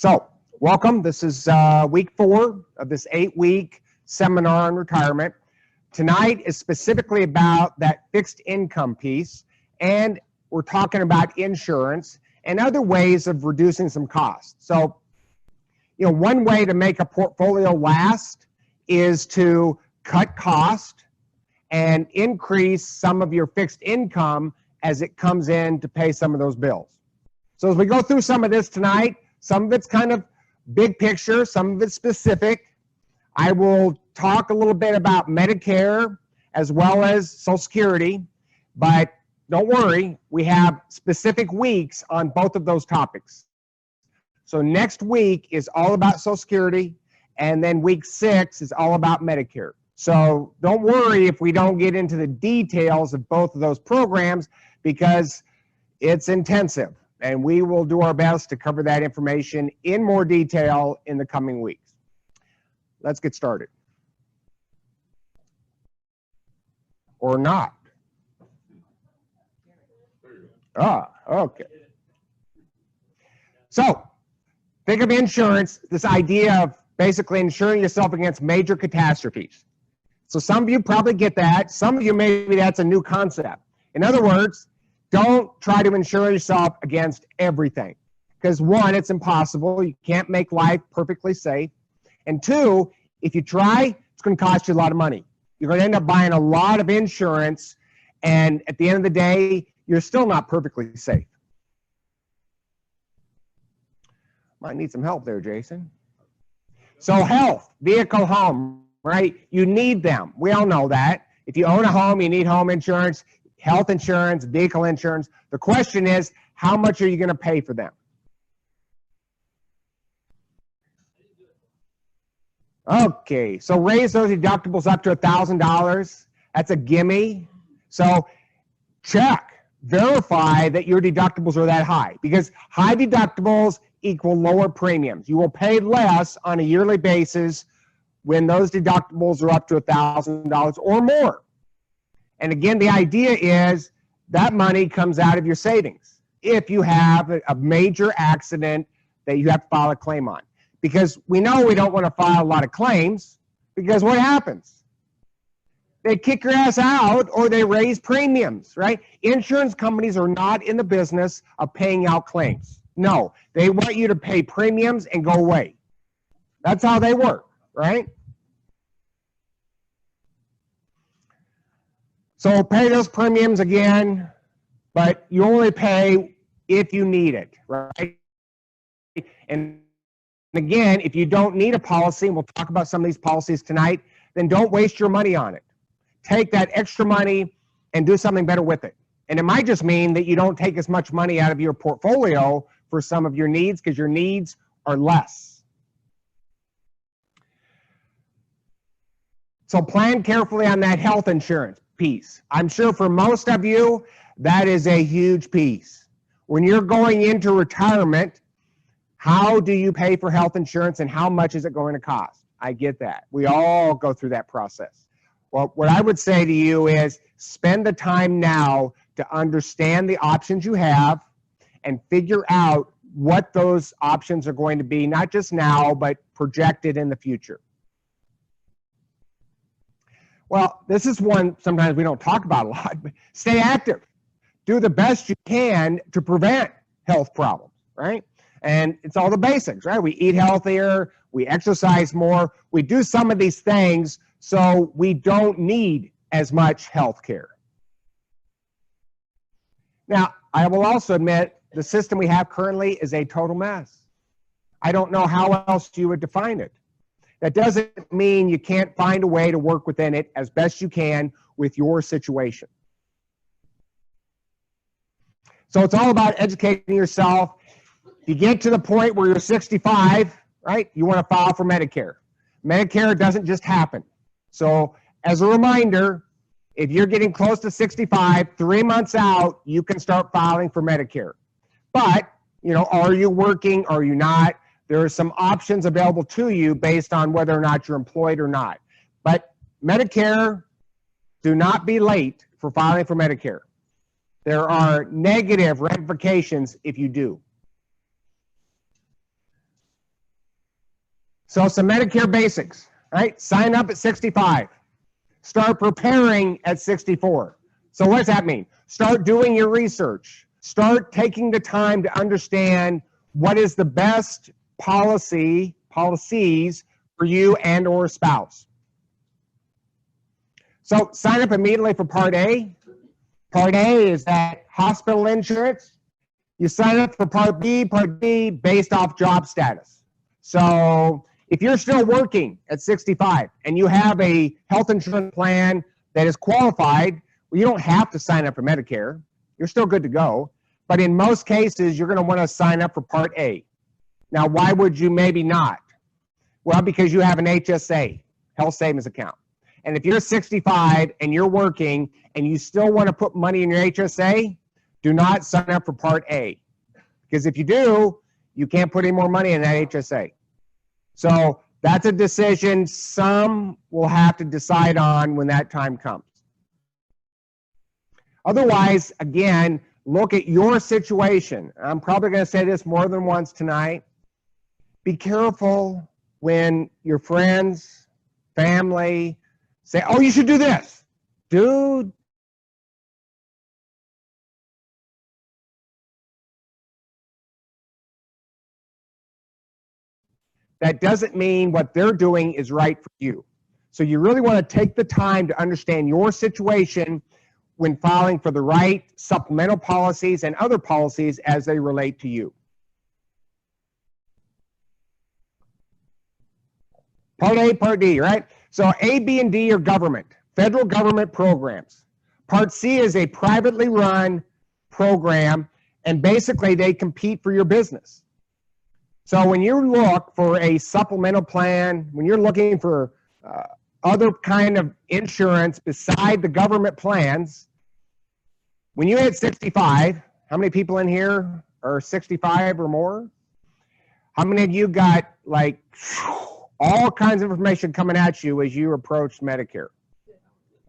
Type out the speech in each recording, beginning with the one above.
So, welcome. This is week 4 of this 8-week seminar on retirement. Tonight is specifically about that fixed income piece, and we're talking about insurance and other ways of reducing some costs. So, one way to make a portfolio last is to cut cost and increase some of your fixed income as it comes in to pay some of those bills. So as we go through some of this tonight, some of it's kind of big picture, some of it's specific. I will talk a little bit about Medicare as well as Social Security, but don't worry, we have specific weeks on both of those topics. So next week is all about Social Security, and then week 6 is all about Medicare. So don't worry if we don't get into the details of both of those programs, because it's intensive, and we will do our best to cover that information in more detail in the coming weeks. Let's get started. Or not. Okay. So, think of insurance, this idea of basically insuring yourself against major catastrophes. So some of you probably get that. Some of you, maybe that's a new concept. In other words, don't try to insure yourself against everything. Because 1, it's impossible. You can't make life perfectly safe. And 2, if you try, it's going to cost you a lot of money. You're going to end up buying a lot of insurance, and at the end of the day, you're still not perfectly safe. Might need some help there, Jason. So health, vehicle, home, right? You need them. We all know that. If you own a home, you need home insurance, health insurance, vehicle insurance. The question is, how much are you going to pay for them? Okay, so raise those deductibles up to $1,000. That's a gimme. So check, verify that your deductibles are that high, because high deductibles equal lower premiums. You will pay less on a yearly basis when those deductibles are up to $1,000 or more. And again, the idea is that money comes out of your savings if you have a major accident that you have to file a claim on. Because we know we don't want to file a lot of claims, because what happens? They kick your ass out, or they raise premiums, right? Insurance companies are not in the business of paying out claims. No, they want you to pay premiums and go away. That's how they work, right? So pay those premiums again, but you only pay if you need it, right? And again, if you don't need a policy, and we'll talk about some of these policies tonight, then don't waste your money on it. Take that extra money and do something better with it. And it might just mean that you don't take as much money out of your portfolio for some of your needs, because your needs are less. So plan carefully on that health insurance piece. I'm sure for most of you, that is a huge piece. When you're going into retirement, how do you pay for health insurance, and how much is it going to cost? I get that. We all go through that process. Well, what I would say to you is spend the time now to understand the options you have and figure out what those options are going to be, not just now, but projected in the future. Well, this is one sometimes we don't talk about a lot, but stay active. Do the best you can to prevent health problems, right? And it's all the basics, right? We eat healthier, we exercise more, we do some of these things so we don't need as much health care. Now, I will also admit the system we have currently is a total mess. I don't know how else you would define it. That doesn't mean you can't find a way to work within it as best you can with your situation. So it's all about educating yourself. If you get to the point where you're 65, right, you want to file for Medicare. Medicare doesn't just happen. So as a reminder, if you're getting close to 65, 3 months out, you can start filing for Medicare. But, are you working? Are you not? There are some options available to you based on whether or not you're employed or not. But Medicare, do not be late for filing for Medicare. There are negative ramifications if you do. So some Medicare basics, right? Sign up at 65. Start preparing at 64. So what does that mean? Start doing your research. Start taking the time to understand what is the best policies for you and or spouse. So sign up immediately for Part A. Part A is that hospital insurance. You sign up for Part B based off job status. So if you're still working at 65 and you have a health insurance plan that is qualified, well, you don't have to sign up for Medicare. You're still good to go. But in most cases, you're going to want to sign up for Part A. Now, why would you maybe not? Well, because you have an HSA, health savings account. And if you're 65 and you're working and you still want to put money in your HSA, do not sign up for Part A. Because if you do, you can't put any more money in that HSA. So that's a decision some will have to decide on when that time comes. Otherwise, again, look at your situation. I'm probably going to say this more than once tonight. Be careful when your friends, family say, oh, you should do this. Dude, that doesn't mean what they're doing is right for you. So you really want to take the time to understand your situation when filing for the right supplemental policies and other policies as they relate to you. Part A, Part D, right? So A, B, and D are government, federal government programs. Part C is a privately run program, and basically they compete for your business. So when you look for a supplemental plan, when you're looking for other kind of insurance beside the government plans, when you hit 65, how many people in here are 65 or more? How many of you got like all kinds of information coming at you as you approach Medicare?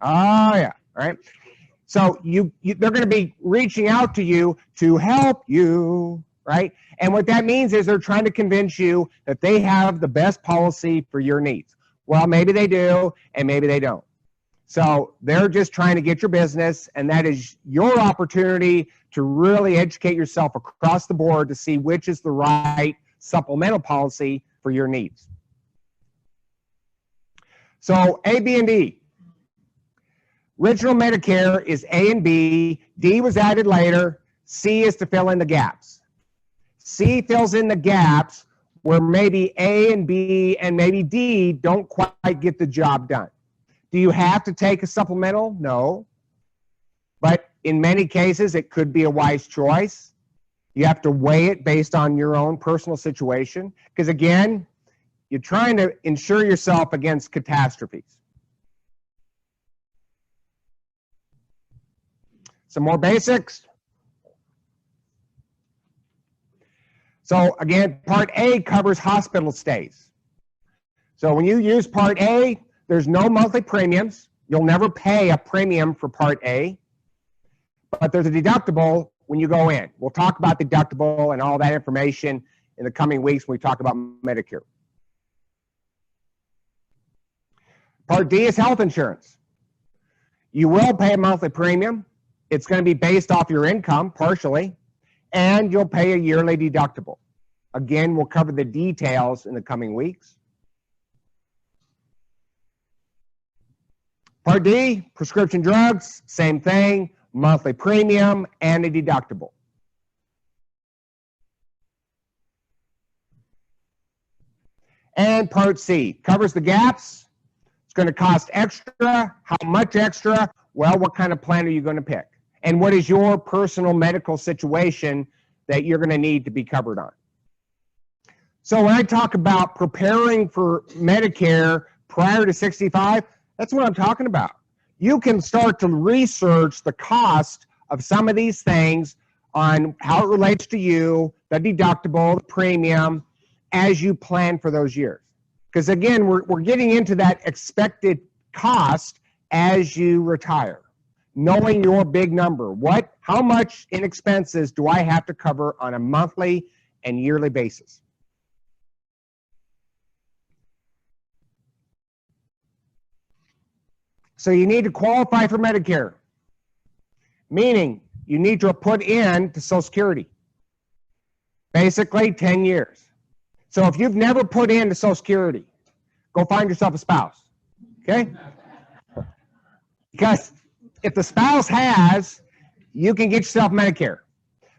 Oh yeah, all right. So they're going to be reaching out to you to help you, right? And what that means is they're trying to convince you that they have the best policy for your needs. Well, maybe they do, and maybe they don't. So they're just trying to get your business, and that is your opportunity to really educate yourself across the board to see which is the right supplemental policy for your needs. So A, B, and D. Original Medicare is A and B. D was added later. C is to fill in the gaps. C fills in the gaps where maybe A and B and maybe D don't quite get the job done. Do you have to take a supplemental? No. But in many cases, it could be a wise choice. You have to weigh it based on your own personal situation. Because again, you're trying to insure yourself against catastrophes. Some more basics. So again, Part A covers hospital stays. So when you use Part A, there's no monthly premiums. You'll never pay a premium for Part A, but there's a deductible when you go in. We'll talk about the deductible and all that information in the coming weeks when we talk about Medicare. Part D is health insurance. You will pay a monthly premium. It's going to be based off your income, partially, and you'll pay a yearly deductible. Again, we'll cover the details in the coming weeks. Part D, prescription drugs, same thing, monthly premium and a deductible. And Part C covers the gaps. It's going to cost extra. How much extra? Well, what kind of plan are you going to pick? And what is your personal medical situation that you're going to need to be covered on? So when I talk about preparing for Medicare prior to 65, that's what I'm talking about. You can start to research the cost of some of these things on how it relates to you, the deductible, the premium, as you plan for those years. Because again, we're getting into that expected cost as you retire. Knowing your big number. How much in expenses do I have to cover on a monthly and yearly basis? So you need to qualify for Medicare, meaning you need to put in to Social Security, basically 10 years. So if you've never put in to Social Security, go find yourself a spouse, okay? Because if the spouse has, you can get yourself Medicare.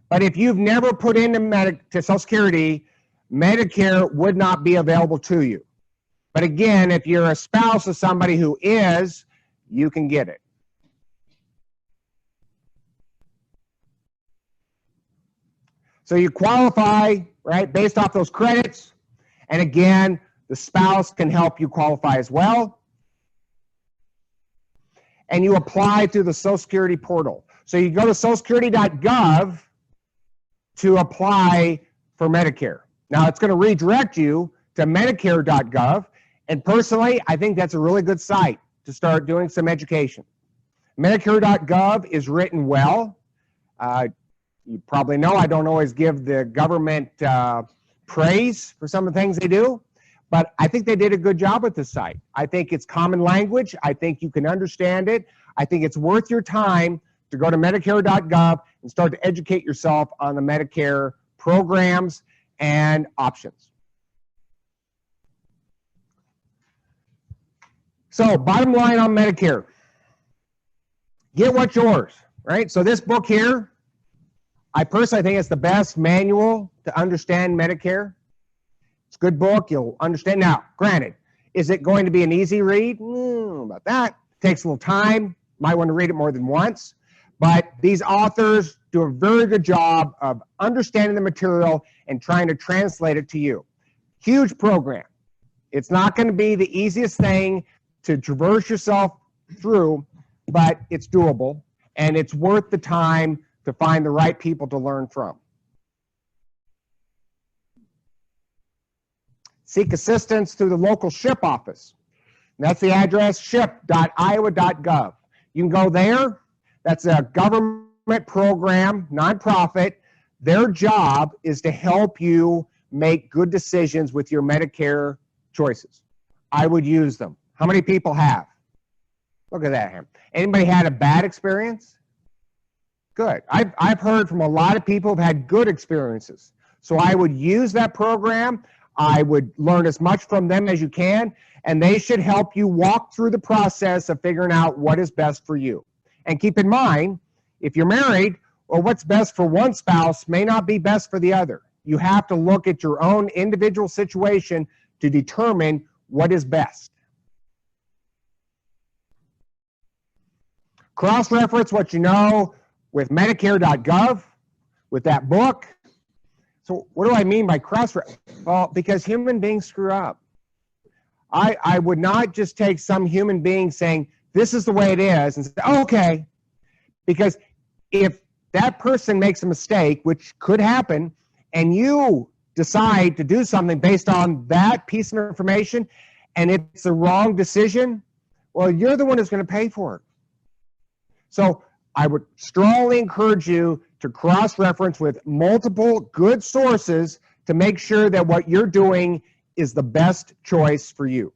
But if you've never put into to Social Security, Medicare would not be available to you. But again, if you're a spouse of somebody who is, you can get it. So you qualify, right, based off those credits. And again, the spouse can help you qualify as well. And you apply through the Social Security portal. So you go to socialsecurity.gov to apply for Medicare. Now it's going to redirect you to medicare.gov. And personally, I think that's a really good site to start doing some education. Medicare.gov is written well. You probably know I don't always give the government praise for some of the things they do, but I think they did a good job with this site. I think it's common language. I think you can understand it. I think it's worth your time to go to medicare.gov and start to educate yourself on the Medicare programs and options. So bottom line on Medicare, get what's yours, right? So this book here, I personally think it's the best manual to understand Medicare. It's a good book. You'll understand. Now, granted, is it going to be an easy read? About that. It takes a little time. Might want to read it more than once. But these authors do a very good job of understanding the material and trying to translate it to you. Huge program. It's not going to be the easiest thing to traverse yourself through, but it's doable, and it's worth the time to find the right people to learn from. Seek assistance through the local SHIP office. And that's the address, ship.iowa.gov. You can go there. That's a government program, nonprofit. Their job is to help you make good decisions with your Medicare choices. I would use them. How many people have? Look at that. Anybody had a bad experience? Good. I've heard from a lot of people who've had good experiences. So I would use that program. I would learn as much from them as you can, and they should help you walk through the process of figuring out what is best for you. And keep in mind, if you're married, well, what's best for one spouse may not be best for the other. You have to look at your own individual situation to determine what is best. Cross-reference what you know with Medicare.gov, with that book. So what do I mean by cross-reference? Well, because human beings screw up. I would not just take some human being saying, this is the way it is, and say, okay. Because if that person makes a mistake, which could happen, and you decide to do something based on that piece of information, and it's the wrong decision, well, you're the one who's going to pay for it. So I would strongly encourage you to cross-reference with multiple good sources to make sure that what you're doing is the best choice for you.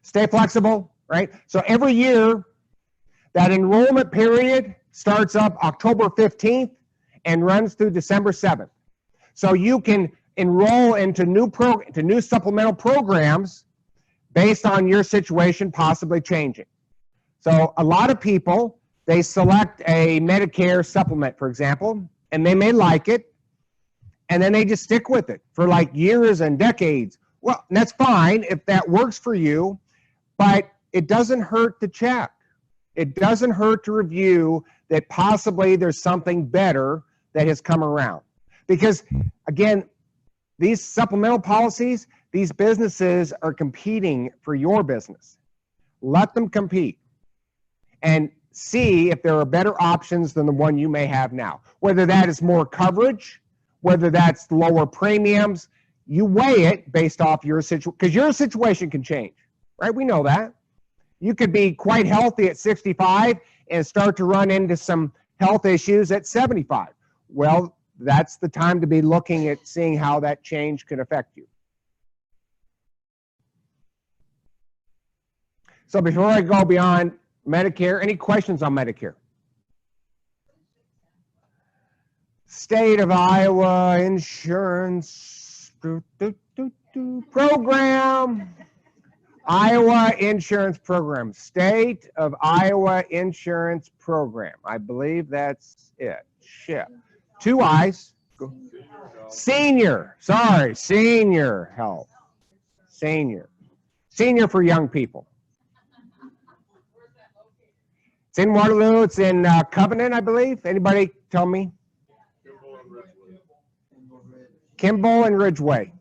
Stay flexible, right? So every year, that enrollment period starts up October 15th and runs through December 7th. So you can enroll into new supplemental programs based on your situation possibly changing. So a lot of people, they select a Medicare supplement, for example, and they may like it, and then they just stick with it for like years and decades. Well, that's fine if that works for you, but it doesn't hurt to check. It doesn't hurt to review that possibly there's something better that has come around. Because, again, these supplemental policies, these businesses are competing for your business. Let them compete and see if there are better options than the one you may have now. Whether that is more coverage, whether that's lower premiums, you weigh it based off your situation, because your situation can change, right? We know that. You could be quite healthy at 65 and start to run into some health issues at 75. Well, that's the time to be looking at seeing how that change can affect you. So before I go beyond Medicare, any questions on Medicare? State of Iowa insurance program. Iowa insurance program. State of Iowa insurance program. I believe that's it. Ship. 2 I's. Senior. Sorry. Senior health. Senior. Senior for young people. It's in Waterloo. It's in Covenant, I believe. Anybody tell me? Kimball and Ridgeway.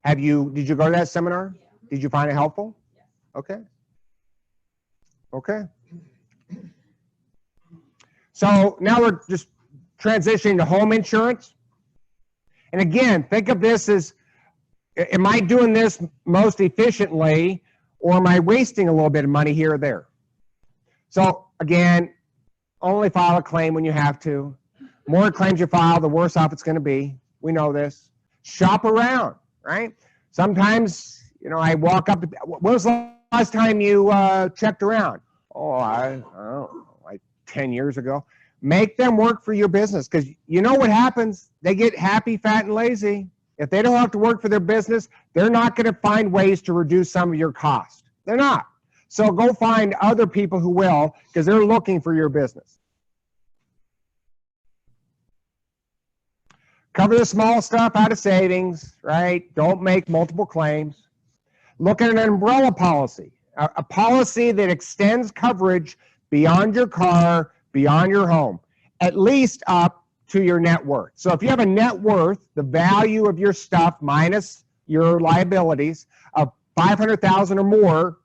Did you go to that seminar? Did you find it helpful? Okay. Okay. So now we're just transitioning to home insurance. And again, think of this as, am I doing this most efficiently, or am I wasting a little bit of money here or there? So again, only file a claim when you have to. More claims you file, the worse off it's going to be. We know this. Shop around, right? Sometimes, I walk up to, when was the last time you checked around? Oh, I don't know, like 10 years ago. Make them work for your business, because you know what happens? They get happy, fat, and lazy. If they don't have to work for their business, they're not going to find ways to reduce some of your cost. They're not. So go find other people who will, because they're looking for your business. Cover the small stuff out of savings, right? Don't make multiple claims. Look at an umbrella policy, a policy that extends coverage beyond your car, beyond your home, at least up to your net worth. So if you have a net worth, the value of your stuff minus your liabilities of $500,000 or more,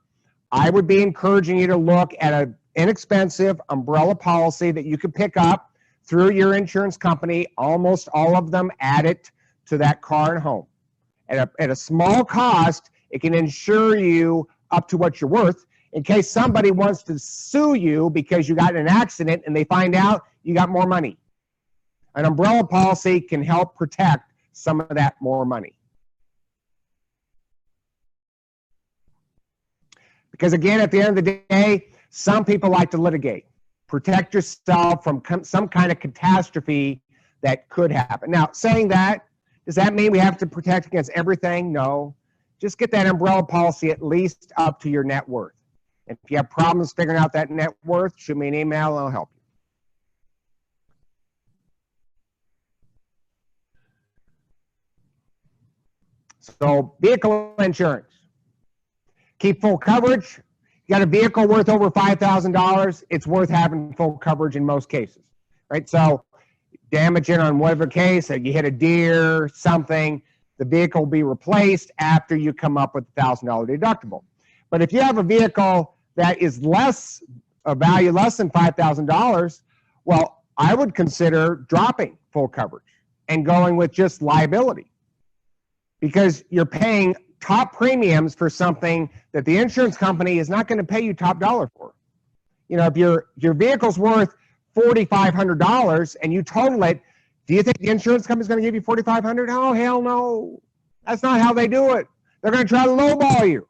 I would be encouraging you to look at an inexpensive umbrella policy that you could pick up through your insurance company. Almost all of them add it to that car and home. At a small cost, it can insure you up to what you're worth in case somebody wants to sue you because you got in an accident and they find out you got more money. An umbrella policy can help protect some of that more money. Because again, at the end of the day, some people like to litigate. Protect yourself from some kind of catastrophe that could happen. Now, saying that, does that mean we have to protect against everything? No. Just get that umbrella policy at least up to your net worth. And if you have problems figuring out that net worth, shoot me an email and I'll help you. So, vehicle insurance. Keep full coverage. You got a vehicle worth over $5,000, it's worth having full coverage in most cases, right? So, damage it on whatever case, you hit a deer, something, the vehicle will be replaced after you come up with a $1,000 deductible. But if you have a vehicle that is a value less than $5,000, well, I would consider dropping full coverage and going with just liability, because you're paying top premiums for something that the insurance company is not going to pay you top dollar for. If your vehicle's worth $4,500 and you total it, do you think the insurance company's going to give you $4,500? Oh, hell no. That's not how they do it. They're going to try to lowball you,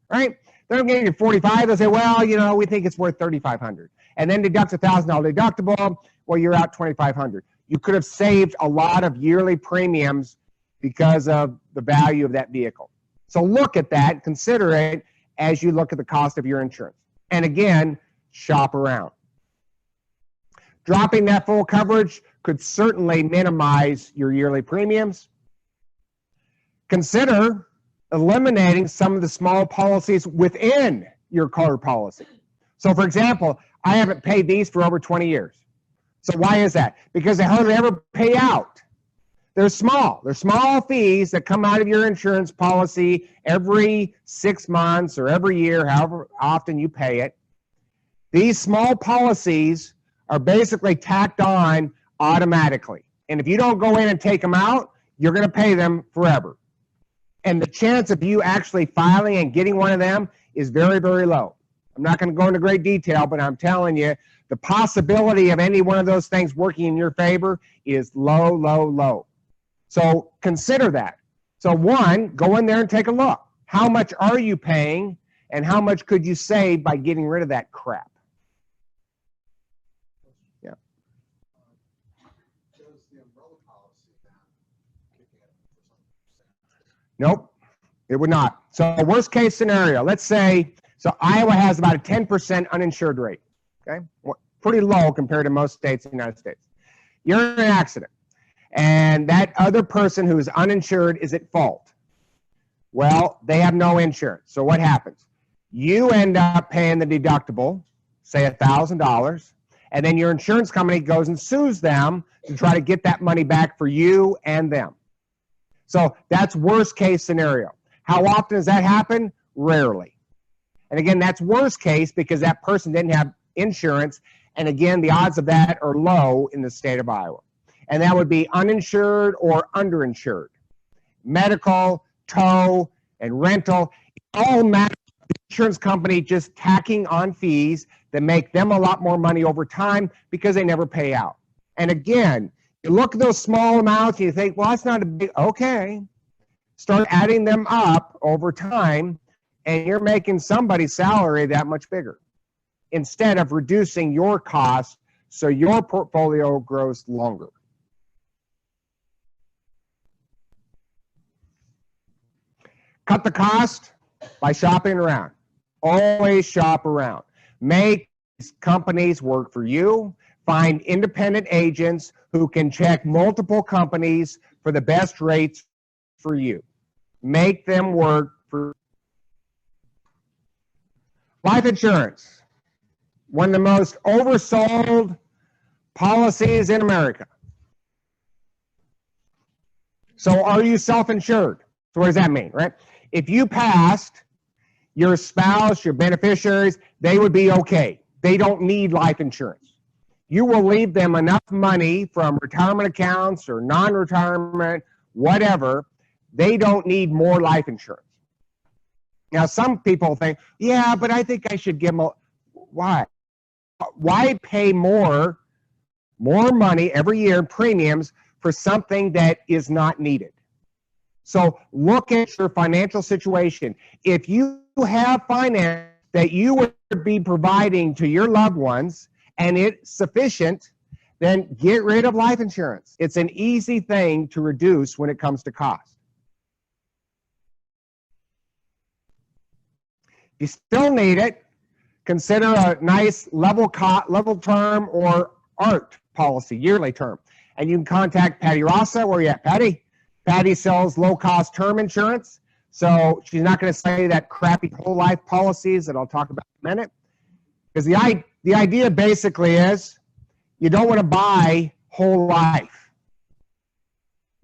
right? They're going to give you $45,000. They'll say, well, we think it's worth $3,500. And then deduct a $1,000 deductible. Well, you're out $2,500. You could have saved a lot of yearly premiums because of the value of that vehicle. So look at that, consider it as you look at the cost of your insurance. And again, shop around. Dropping that full coverage could certainly minimize your yearly premiums. Consider eliminating some of the small policies within your car policy. So for example, I haven't paid these for over 20 years. So why is that? Because they hardly ever pay out. They're small. They're small fees that come out of your insurance policy every 6 months or every year, however often you pay it. These small policies are basically tacked on automatically. And if you don't go in and take them out, you're going to pay them forever. And the chance of you actually filing and getting one of them is very, very low. I'm not going to go into great detail, but I'm telling you, the possibility of any one of those things working in your favor is low, low, low. So consider that. So one, go in there and take a look. How much are you paying, and how much could you save by getting rid of that crap? Yeah. Does the umbrella policy then kick in for some percent? Nope, it would not. So worst case scenario, let's say, so Iowa has about a 10% uninsured rate, okay? Pretty low compared to most states in the United States. You're in an accident, and that other person who is uninsured is at fault. Well, they have no insurance. So what happens? You end up paying the deductible, say $1,000, and then your insurance company goes and sues them to try to get that money back for you and them. So that's worst case scenario. How often does that happen? Rarely. And again, that's worst case because that person didn't have insurance. And again, the odds of that are low in the state of Iowa. And that would be uninsured or underinsured. Medical, tow, and rental, it all matters. The insurance company just tacking on fees that make them a lot more money over time because they never pay out. And again, you look at those small amounts and you think, well, that's not a big, okay. Start adding them up over time and you're making somebody's salary that much bigger instead of reducing your costs so your portfolio grows longer. Cut the cost by shopping around. Always shop around. Make these companies work for you. Find independent agents who can check multiple companies for the best rates for you. Make them work for life insurance. One of the most oversold policies in America. So are you self-insured? So what does that mean, right? If you passed, your spouse, your beneficiaries, they would be okay. They don't need life insurance. You will leave them enough money from retirement accounts or non-retirement, whatever. They don't need more life insurance. Now, some people think, yeah, but I think I should give them a, why? Why pay more money every year in premiums for something that is not needed? So look at your financial situation. If you have finance that you would be providing to your loved ones and it's sufficient, then get rid of life insurance. It's an easy thing to reduce when it comes to cost. If you still need it, consider a nice level term or ART policy, yearly term. And you can contact Patty Rossa. Where are you at, Patty? Patty sells low-cost term insurance, so she's not going to say that crappy whole life policies that I'll talk about in a minute. Because the idea basically is you don't want to buy whole life.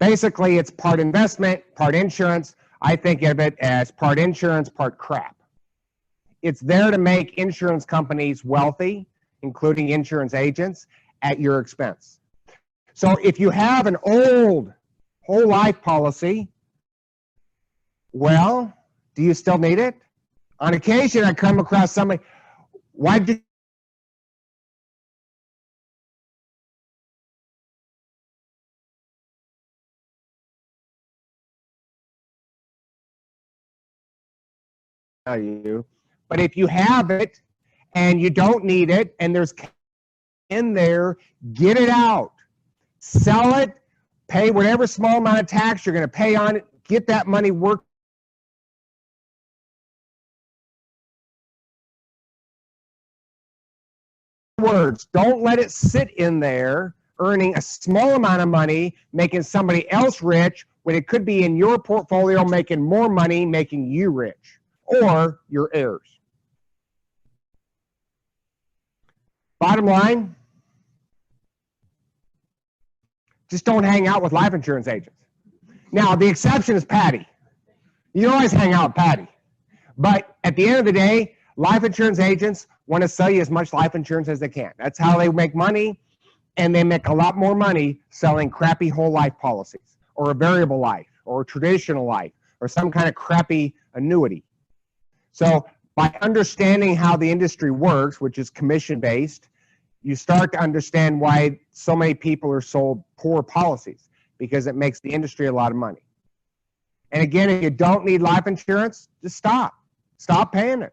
Basically, it's part investment, part insurance. I think of it as part insurance, part crap. It's there to make insurance companies wealthy, including insurance agents, at your expense. So if you have an old whole life policy, well, do you still need it? On occasion, I come across somebody, why do you? But if you have it and you don't need it and there's in there, get it out. Sell it, pay whatever small amount of tax you're going to pay on it, get that money worked. Words, don't let it sit in there earning a small amount of money, making somebody else rich when it could be in your portfolio making more money, making you rich or your heirs. Bottom line, just don't hang out with life insurance agents. Now, the exception is Patty. You always hang out with Patty. But at the end of the day, life insurance agents want to sell you as much life insurance as they can. That's how they make money, and they make a lot more money selling crappy whole life policies or a variable life or a traditional life or some kind of crappy annuity. So By understanding how the industry works, which is commission-based, you start to understand why so many people are sold poor policies, because it makes the industry a lot of money. And again, if you don't need life insurance, just stop. Stop paying it.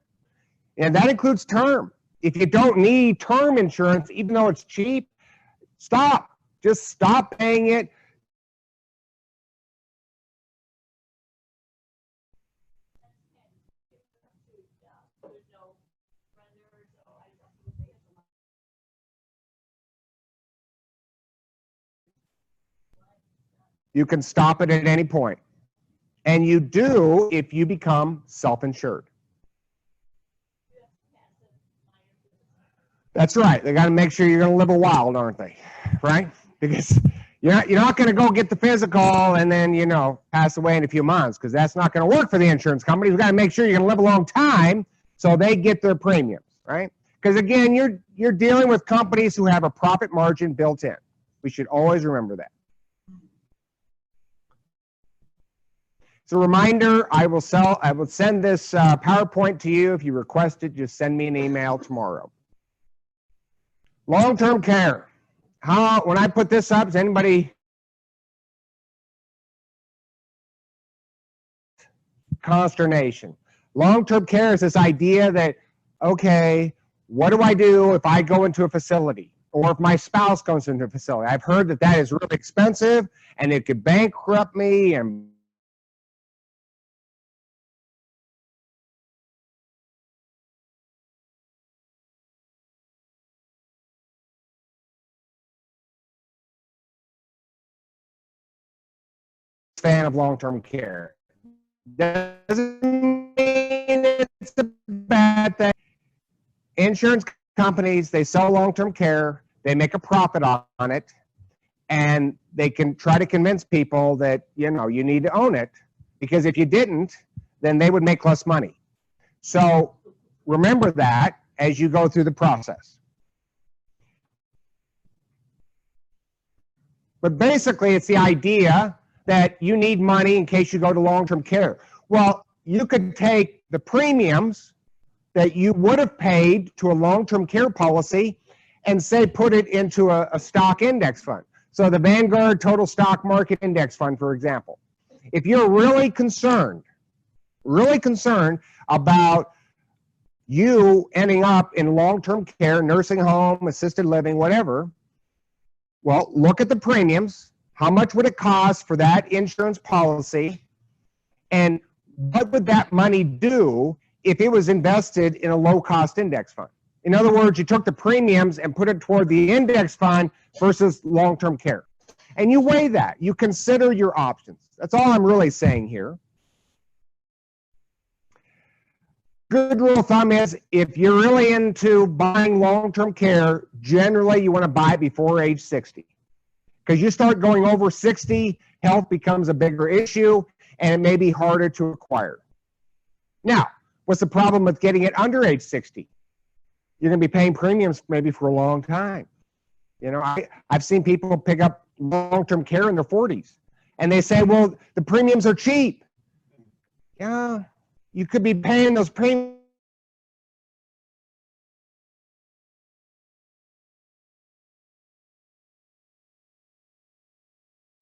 And that includes term. If you don't need term insurance, even though it's cheap, stop. Just stop paying it. You can stop it at any point. And you do if you become self-insured. That's right. They got to make sure you're going to live a while, aren't they? Right? Because you're not going to go get the physical and then, pass away in a few months, because that's not going to work for the insurance companies. We've got to make sure you're going to live a long time so they get their premiums, right? Because again, you're dealing with companies who have a profit margin built in. We should always remember that. As a reminder, I will send this PowerPoint to you. If you request it, just send me an email tomorrow. Long-term care. When I put this up, is anybody consternation? Long-term care is this idea that, okay, what do I do if I go into a facility, or if my spouse goes into a facility? I've heard that is really expensive and it could bankrupt me and fan of long-term care. Doesn't mean it's a bad thing. Insurance companies, they sell long-term care, they make a profit on it, and they can try to convince people that, you need to own it, because if you didn't, then they would make less money. So remember that as you go through the process. But basically, it's the idea that you need money in case you go to long-term care. Well, you could take the premiums that you would have paid to a long-term care policy and say put it into a stock index fund. So the Vanguard Total Stock Market Index Fund, for example. If you're really concerned about you ending up in long-term care, nursing home, assisted living, whatever, well, look at the premiums. How much would it cost for that insurance policy? And what would that money do if it was invested in a low-cost index fund? In other words, you took the premiums and put it toward the index fund versus long-term care. And you weigh that. You consider your options. That's all I'm really saying here. Good rule of thumb is, if you're really into buying long-term care, generally you want to buy it before age 60. Because you start going over 60, health becomes a bigger issue, and it may be harder to acquire. Now, what's the problem with getting it under age 60? You're going to be paying premiums maybe for a long time. I've seen people pick up long-term care in their 40s, and they say, well, the premiums are cheap. Yeah, you could be paying those premiums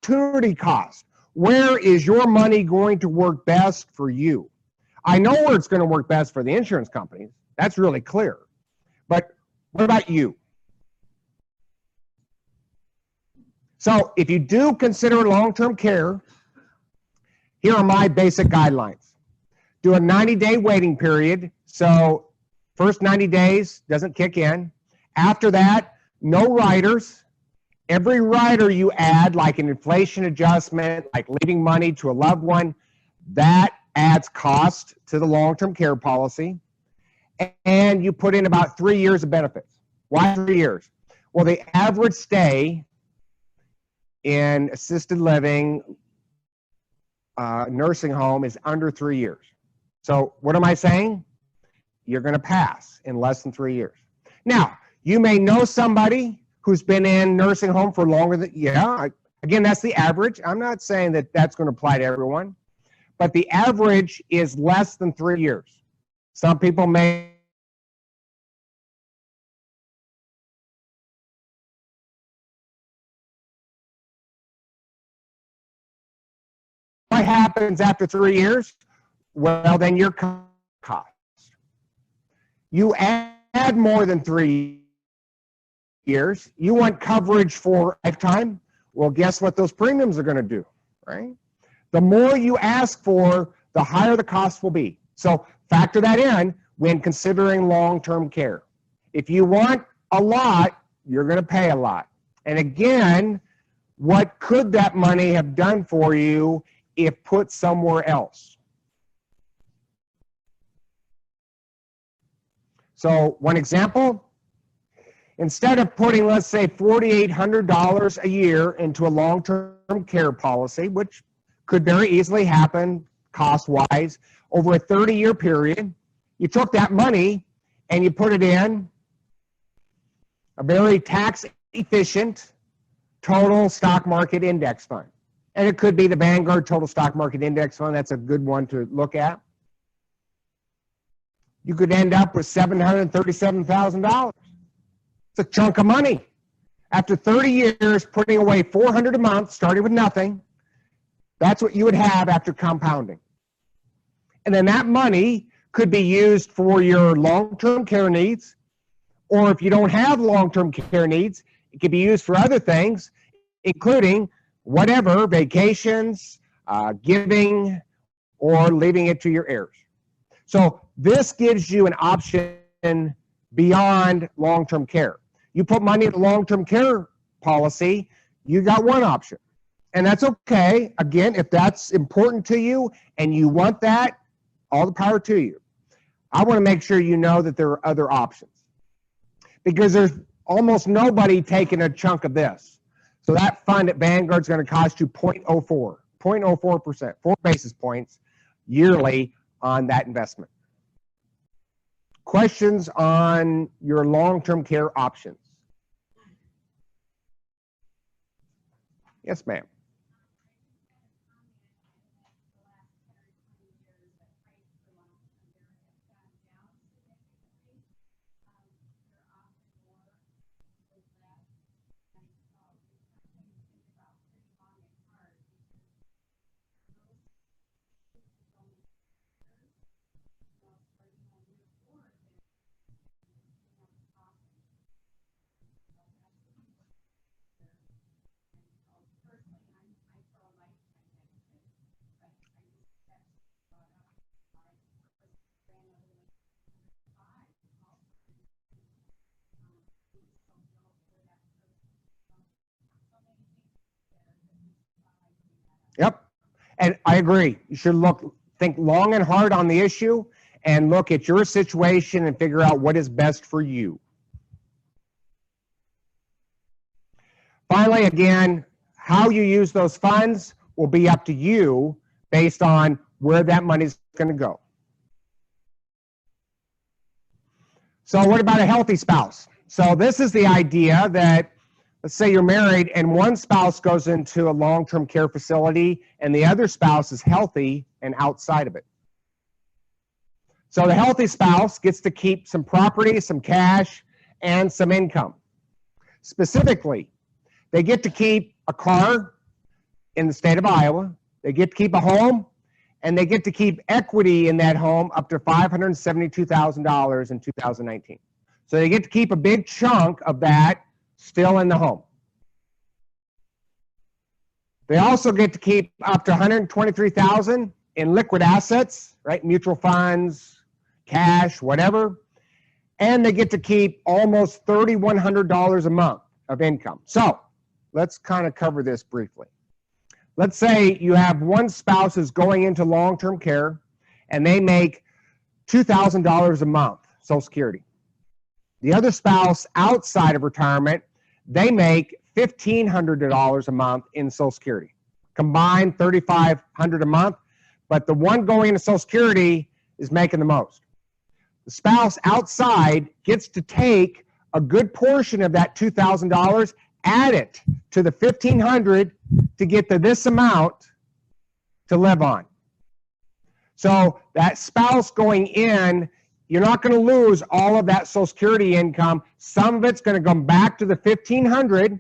opportunity cost. Where is your money going to work best for you? I know where it's going to work best for the insurance companies. That's really clear. But what about you? So if you do consider long-term care, here are my basic guidelines. Do a 90-day waiting period. So first 90 days doesn't kick in. After that, no riders. Every rider you add, like an inflation adjustment, like leaving money to a loved one, that adds cost to the long-term care policy. And you put in about 3 years of benefits. Why 3 years? Well, the average stay in assisted living, nursing home is under 3 years. So what am I saying? You're going to pass in less than 3 years. Now, you may know somebody who's been in nursing home for longer than, again, that's the average. I'm not saying that that's going to apply to everyone, but the average is less than 3 years. Some people may what happens after 3 years? Well, then your cost. You add more than 3 years. You want coverage for lifetime. Well, guess what those premiums are going to do, right? The more you ask for, the higher the cost will be. So factor that in when considering long-term care. If you want a lot, you're going to pay a lot. And again, what could that money have done for you if put somewhere else? So one example, instead of putting, let's say, $4,800 a year into a long-term care policy, which could very easily happen cost-wise over a 30-year period, you took that money and you put it in a very tax-efficient total stock market index fund. And it could be the Vanguard Total Stock Market Index Fund. That's a good one to look at. You could end up with $737,000. It's a chunk of money. After 30 years, putting away $400 a month, starting with nothing, that's what you would have after compounding. And then that money could be used for your long-term care needs, or if you don't have long-term care needs, it could be used for other things, including whatever, vacations, giving, or leaving it to your heirs. So this gives you an option beyond long-term care. You put money in a long-term care policy, you got one option. And that's okay. Again, if that's important to you and you want that, all the power to you. I want to make sure you know that there are other options, because there's almost nobody taking a chunk of this. So that fund at Vanguard is going to cost you 0.04%, 4 basis points yearly on that investment. Questions on your long-term care options? Yes, ma'am. Yep, and I agree. You should think long and hard on the issue and look at your situation and figure out what is best for you. Finally, again, how you use those funds will be up to you based on where that money is going to go. So what about a healthy spouse? So this is the idea that, let's say you're married and one spouse goes into a long-term care facility and the other spouse is healthy and outside of it. So the healthy spouse gets to keep some property, some cash, and some income. Specifically, they get to keep a car in the state of Iowa, they get to keep a home, and they get to keep equity in that home up to $572,000 in 2019. So they get to keep a big chunk of that still in the home. They also get to keep up to $123,000 in liquid assets, right? Mutual funds, cash, whatever. And they get to keep almost $3,100 a month of income. So let's kind of cover this briefly. Let's say you have one spouse who's going into long-term care and they make $2,000 a month, Social Security. The other spouse outside of retirement, they make $1,500 a month in Social Security. Combined $3,500 a month, but the one going into Social Security is making the most. The spouse outside gets to take a good portion of that $2,000, add it to the $1,500 to get to this amount to live on. So that spouse going in you're not going to lose all of that Social Security income. Some of it's going to come back to the $1,500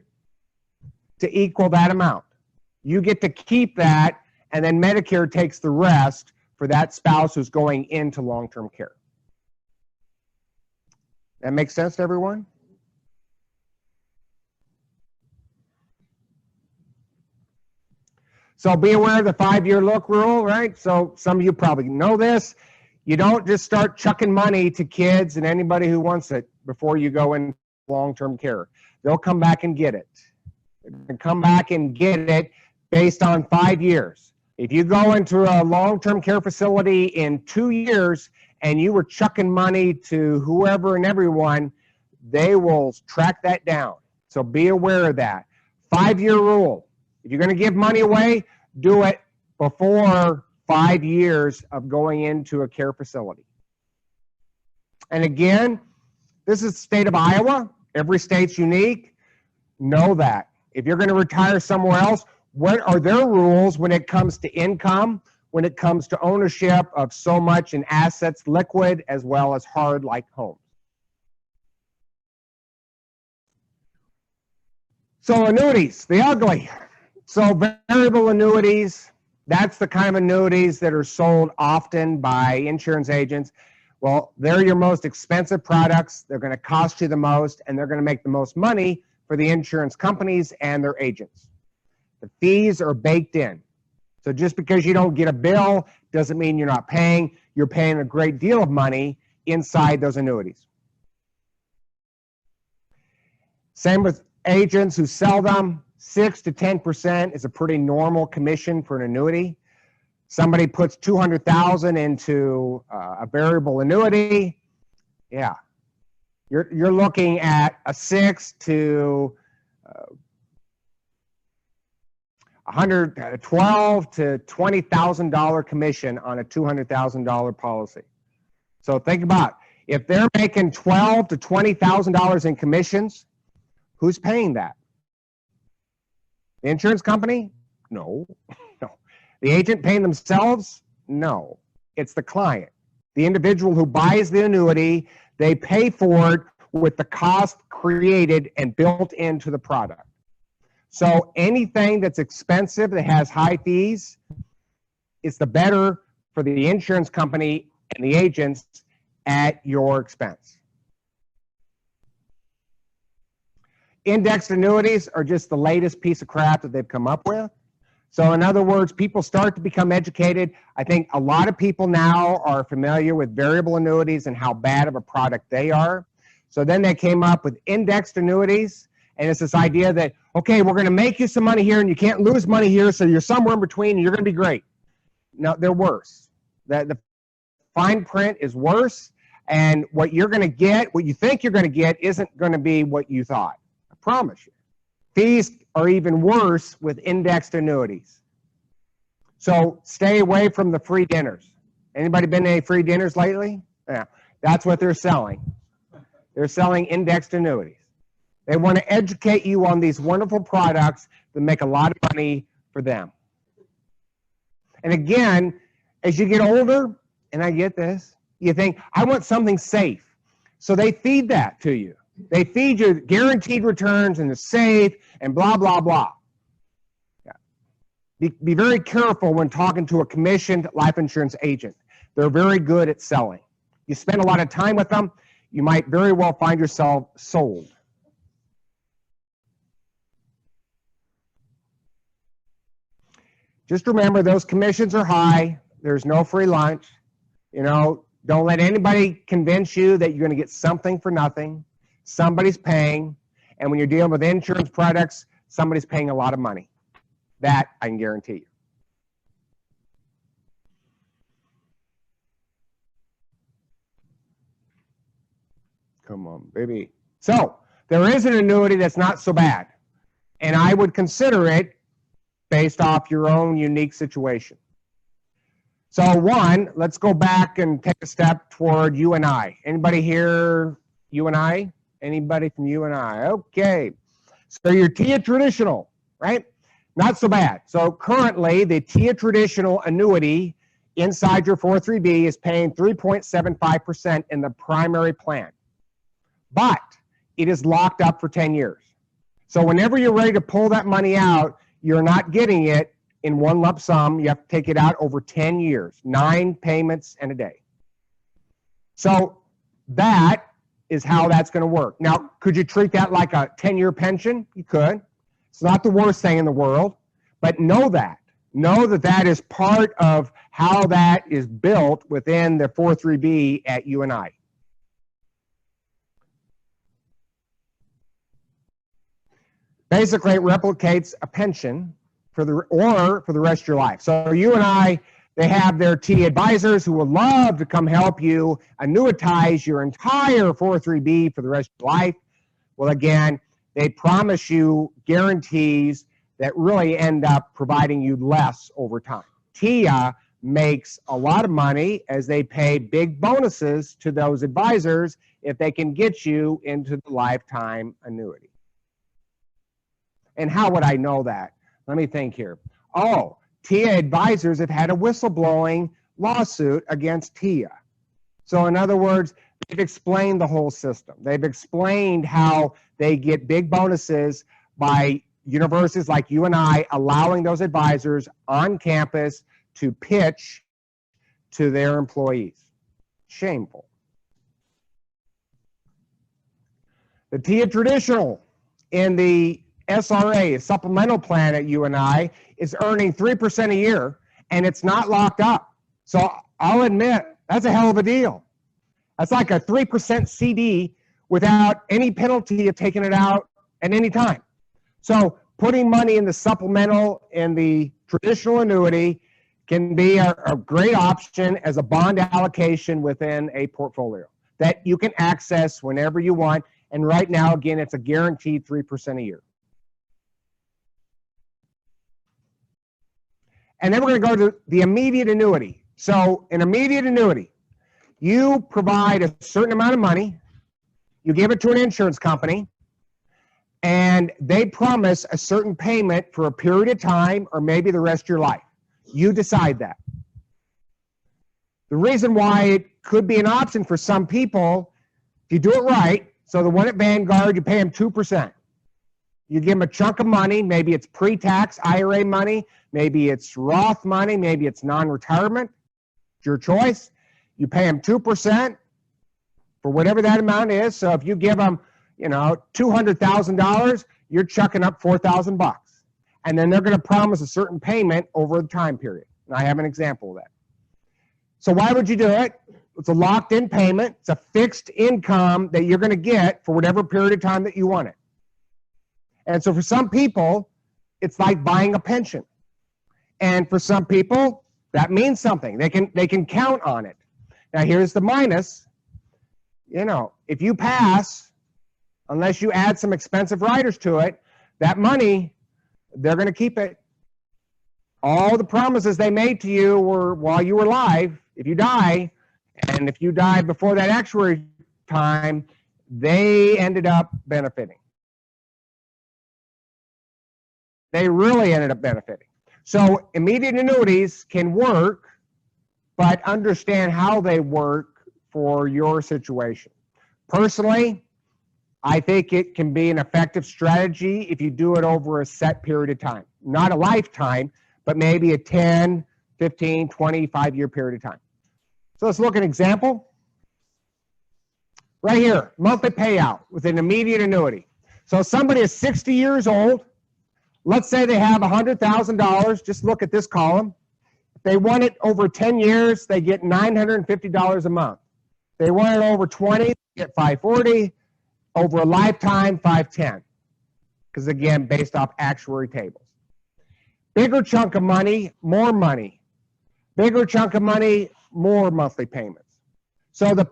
to equal that amount. You get to keep that, and then Medicare takes the rest for that spouse who's going into long-term care. That makes sense to everyone? So be aware of the 5-year look rule, right? So some of you probably know this. You don't just start chucking money to kids and anybody who wants it before you go in long-term care. They'll come back and get it. They'll come back and get it based on 5 years. If you go into a long-term care facility in 2 years and you were chucking money to whoever and everyone, they will track that down. So be aware of that. 5-year rule. If you're going to give money away, do it before 5 years of going into a care facility. And again, this is the state of Iowa. Every state's unique. Know that. If you're going to retire somewhere else, what are their rules when it comes to income, when it comes to ownership of so much in assets, liquid as well as hard like homes? So annuities, the ugly. So variable annuities, that's the kind of annuities that are sold often by insurance agents. Well, they're your most expensive products. They're going to cost you the most, and they're going to make the most money for the insurance companies and their agents. The fees are baked in. So just because you don't get a bill doesn't mean you're not paying. You're paying a great deal of money inside those annuities. Same with agents who sell them. 6 to 10% is a pretty normal commission for an annuity. Somebody puts $200,000 into a variable annuity. Yeah, you're looking at a 6 to $12,000 to $20,000 commission on a $200,000 policy. So think about it. If they're making $12,000 to $20,000 in commissions, who's paying that? The insurance company? No. No. The agent paying themselves? No. It's the client. The individual who buys the annuity, they pay for it with the cost created and built into the product. So anything that's expensive that has high fees, it's the better for the insurance company and the agents at your expense. Indexed annuities are just the latest piece of crap that they've come up with. So in other words, people start to become educated. I think a lot of people now are familiar with variable annuities and how bad of a product they are. So then they came up with indexed annuities. And it's this idea that, okay, we're going to make you some money here and you can't lose money here, so you're somewhere in between and you're going to be great. No, they're worse. The fine print is worse, and what you're going to get, what you think you're going to get, isn't going to be what you thought. I promise you. Fees are even worse with indexed annuities. So stay away from the free dinners. Anybody been to any free dinners lately? Yeah, that's what they're selling. They're selling indexed annuities. They want to educate you on these wonderful products that make a lot of money for them. And again, as you get older, and I get this, you think, I want something safe. So they feed that to you. They feed you guaranteed returns and the safe and blah, blah, blah. Yeah. Be very careful when talking to a commissioned life insurance agent. They're very good at selling. You spend a lot of time with them, you might very well find yourself sold. Just remember, those commissions are high. There's no free lunch. You know, don't let anybody convince you that you're going to get something for nothing. Somebody's paying. And when you're dealing with insurance products, somebody's paying a lot of money. That I can guarantee you. Come on, baby. So there is an annuity that's not so bad. And I would consider it based off your own unique situation. So one, let's go back and take a step toward you and I. Anybody here, you and I? Anybody from you and I? Okay. So your TIAA traditional, right? Not so bad. So currently the TIAA traditional annuity inside your 403B is paying 3.75% in the primary plan, but it is locked up for 10 years. So whenever you're ready to pull that money out, you're not getting it in one lump sum. You have to take it out over 10 years, 9 payments and a day. So that is how that's going to work. Now, could you treat that like a 10-year pension? You could. It's not the worst thing in the world, but know that. Know that that is part of how that is built within the 403B at UNI. Basically, it replicates a pension for the rest of your life. So UNI, they have their TIAA advisors who will love to come help you annuitize your entire 403B for the rest of your life. Well, again, they promise you guarantees that really end up providing you less over time. TIAA makes a lot of money as they pay big bonuses to those advisors if they can get you into the lifetime annuity. And how would I know that? Let me think here. Oh, TIAA advisors have had a whistleblowing lawsuit against TIAA. So in other words, they've explained the whole system. They've explained how they get big bonuses by universities like UNI allowing those advisors on campus to pitch to their employees. Shameful. The TIAA traditional in the SRA, supplemental plan at UNI, is earning 3% a year, and it's not locked up. So I'll admit, that's a hell of a deal. That's like a 3% CD without any penalty of taking it out at any time. So putting money in the supplemental and the traditional annuity can be a great option as a bond allocation within a portfolio that you can access whenever you want. And right now, again, it's a guaranteed 3% a year. And then we're going to go to the immediate annuity. So an immediate annuity, you provide a certain amount of money, you give it to an insurance company, and they promise a certain payment for a period of time or maybe the rest of your life. You decide that. The reason why it could be an option for some people, if you do it right, so the one at Vanguard, you pay them 2%. You give them a chunk of money, maybe it's pre-tax IRA money, maybe it's Roth money, maybe it's non-retirement. It's your choice. You pay them 2% for whatever that amount is. So if you give them, $200,000, you're chucking up $4,000. And then they're going to promise a certain payment over the time period. And I have an example of that. So why would you do it? It's a locked-in payment. It's a fixed income that you're going to get for whatever period of time that you want it. And so for some people, it's like buying a pension. And for some people, that means something. They can count on it. Now here's the minus. If you pass, unless you add some expensive riders to it, that money, they're going to keep it. All the promises they made to you were while you were alive. If you die, and if you die before that actuary time, they ended up benefiting. They really ended up benefiting. So immediate annuities can work, but understand how they work for your situation. Personally, I think it can be an effective strategy if you do it over a set period of time. Not a lifetime, but maybe a 10, 15, 25-year period of time. So let's look at an example. Right here, monthly payout with an immediate annuity. So somebody is 60 years old. Let's say they have $100,000. Just look at this column. If they want it over 10 years, they get $950 a month. If they want it over 20, they get $540. Over a lifetime, $510. Because again, based off actuary tables. Bigger chunk of money, more money. Bigger chunk of money, more monthly payments. So the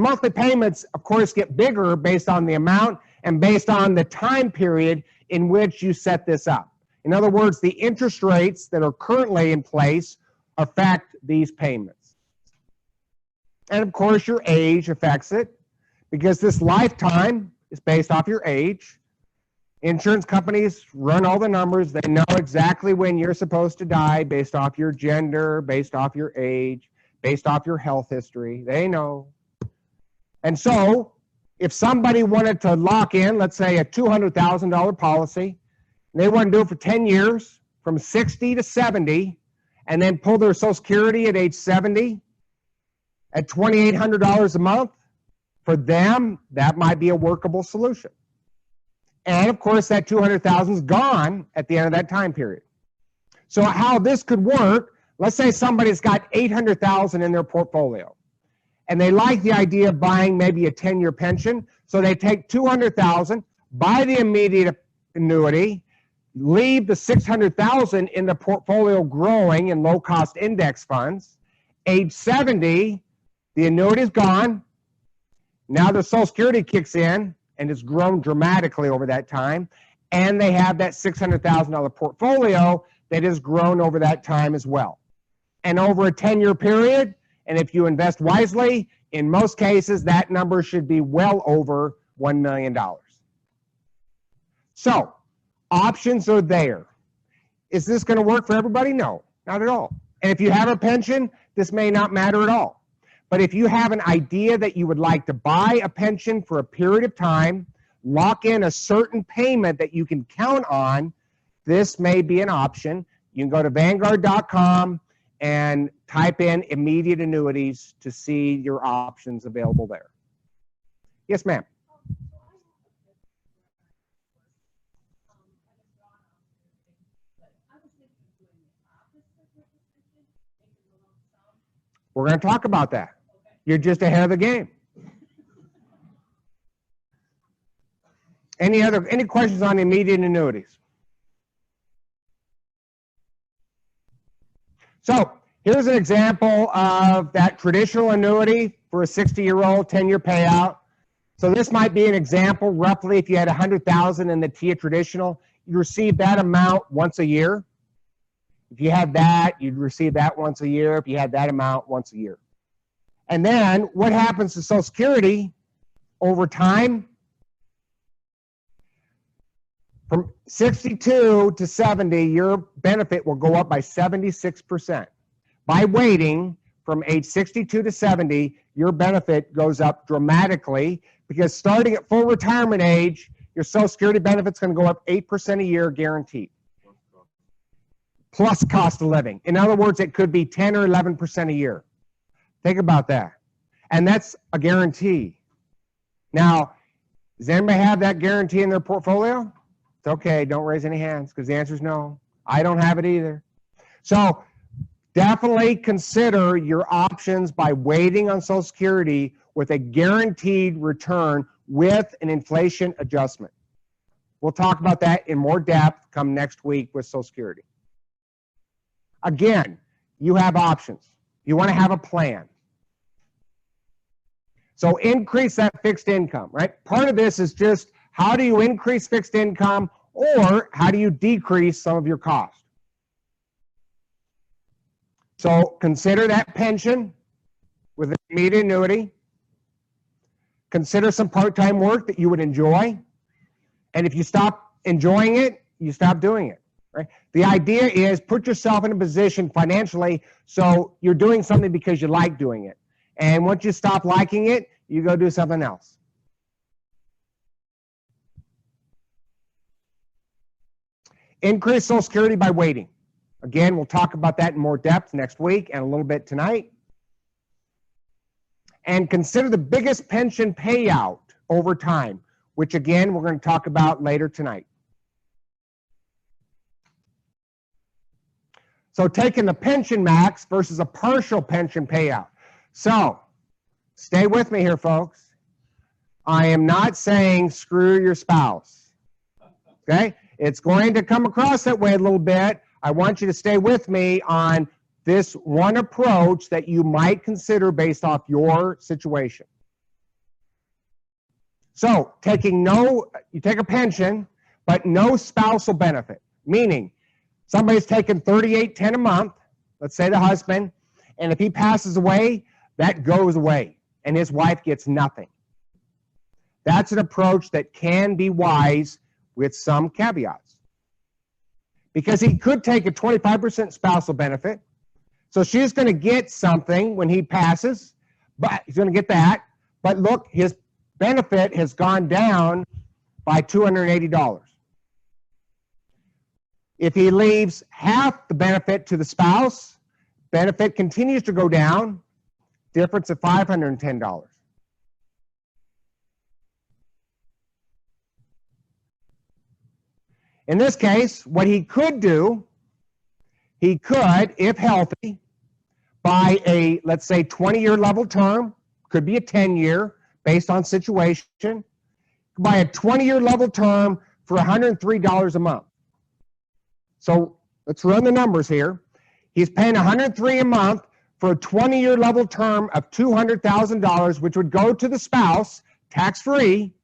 monthly payments, of course, get bigger based on the amount and based on the time period in which you set this up. In other words, the interest rates that are currently in place affect these payments. And of course, your age affects it because this lifetime is based off your age. Insurance companies run all the numbers. They know exactly when you're supposed to die based off your gender, based off your age, based off your health history. They know. And so if somebody wanted to lock in, let's say a $200,000 policy, and they want to do it for 10 years, from 60 to 70, and then pull their Social Security at age 70 at $2,800 a month, for them, that might be a workable solution. And of course, that $200,000 is gone at the end of that time period. So how this could work, let's say somebody's got $800,000 in their portfolio, and they like the idea of buying maybe a 10-year pension. So they take $200,000, buy the immediate annuity, leave the $600,000 in the portfolio growing in low-cost index funds. Age 70, the annuity is gone. Now the Social Security kicks in, and it's grown dramatically over that time. And they have that $600,000 portfolio that has grown over that time as well. And over a 10-year period, and if you invest wisely, in most cases, that number should be well over $1 million. So, options are there. Is this going to work for everybody? No, not at all. And if you have a pension, this may not matter at all. But if you have an idea that you would like to buy a pension for a period of time, lock in a certain payment that you can count on, this may be an option. You can go to Vanguard.com and type in immediate annuities to see your options available there. Yes, ma'am. We're going to talk about that. You're just ahead of the game. Any questions on immediate annuities? So here's an example of that traditional annuity for a 60-year-old 10-year payout. So this might be an example. Roughly, if you had $100,000 in the TIAA traditional, you receive that amount once a year. If you had that, you'd receive that once a year. If you had that amount, once a year. And then what happens to Social Security over time? From 62 to 70, your benefit will go up by 76%. By waiting from age 62 to 70, your benefit goes up dramatically, because starting at full retirement age, your Social Security benefit's going to go up 8% a year guaranteed. Plus cost of living. In other words, it could be 10 or 11% a year. Think about that. And that's a guarantee. Now, does anybody have that guarantee in their portfolio? It's okay, don't raise any hands, because the answer is no. I don't have it either. So definitely consider your options by waiting on Social Security with a guaranteed return with an inflation adjustment. We'll talk about that in more depth come next week with Social Security. Again, you have options. You want to have a plan. So increase that fixed income, right? Part of this is just how do you increase fixed income, or how do you decrease some of your cost? So consider that pension with an immediate annuity. Consider some part-time work that you would enjoy. And if you stop enjoying it, you stop doing it. Right? The idea is put yourself in a position financially so you're doing something because you like doing it. And once you stop liking it, you go do something else. Increase Social Security by waiting. Again, we'll talk about that in more depth next week and a little bit tonight. And consider the biggest pension payout over time, which again, we're going to talk about later tonight. So taking the pension max versus a partial pension payout. So stay with me here, folks. I am not saying screw your spouse. Okay? It's going to come across that way a little bit. I want you to stay with me on this one approach that you might consider based off your situation. So you take a pension, but no spousal benefit, meaning somebody's taking $38.10 a month, let's say the husband, and if he passes away, that goes away, and his wife gets nothing. That's an approach that can be wise with some caveats. Because he could take a 25% spousal benefit. So she's going to get something when he passes, but he's going to get that. But look, his benefit has gone down by $280. If he leaves half the benefit to the spouse, benefit continues to go down, difference of $510. In this case, what he could do, he could, if healthy, buy a, let's say, 20-year level term, could be a 10-year, based on situation, buy a 20-year level term for $103 a month. So let's run the numbers here. He's paying $103 a month for a 20-year level term of $200,000, which would go to the spouse, tax-free,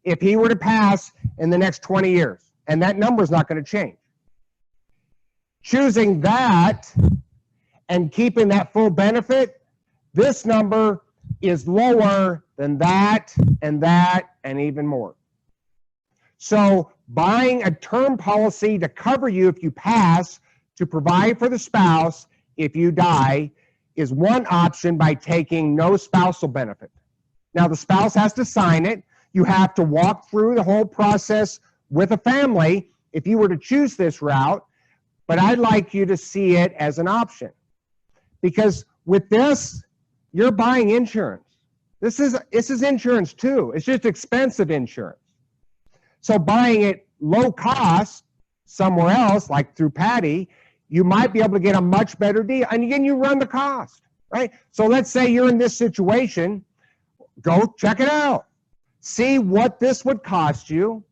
if he were to pass in the next 20 years. And that number is not going to change. Choosing that and keeping that full benefit, this number is lower than that, and even more. So buying a term policy to cover you if you pass, to provide for the spouse if you die, is one option by taking no spousal benefit. Now the spouse has to sign it. You have to walk through the whole process with a family if you were to choose this route, but I'd like you to see it as an option. Because with this, you're buying insurance. This is insurance too. It's just expensive insurance. So buying it low cost somewhere else, like through Patty, you might be able to get a much better deal. And again, you run the cost, right? So let's say you're in this situation, go check it out. See what this would cost you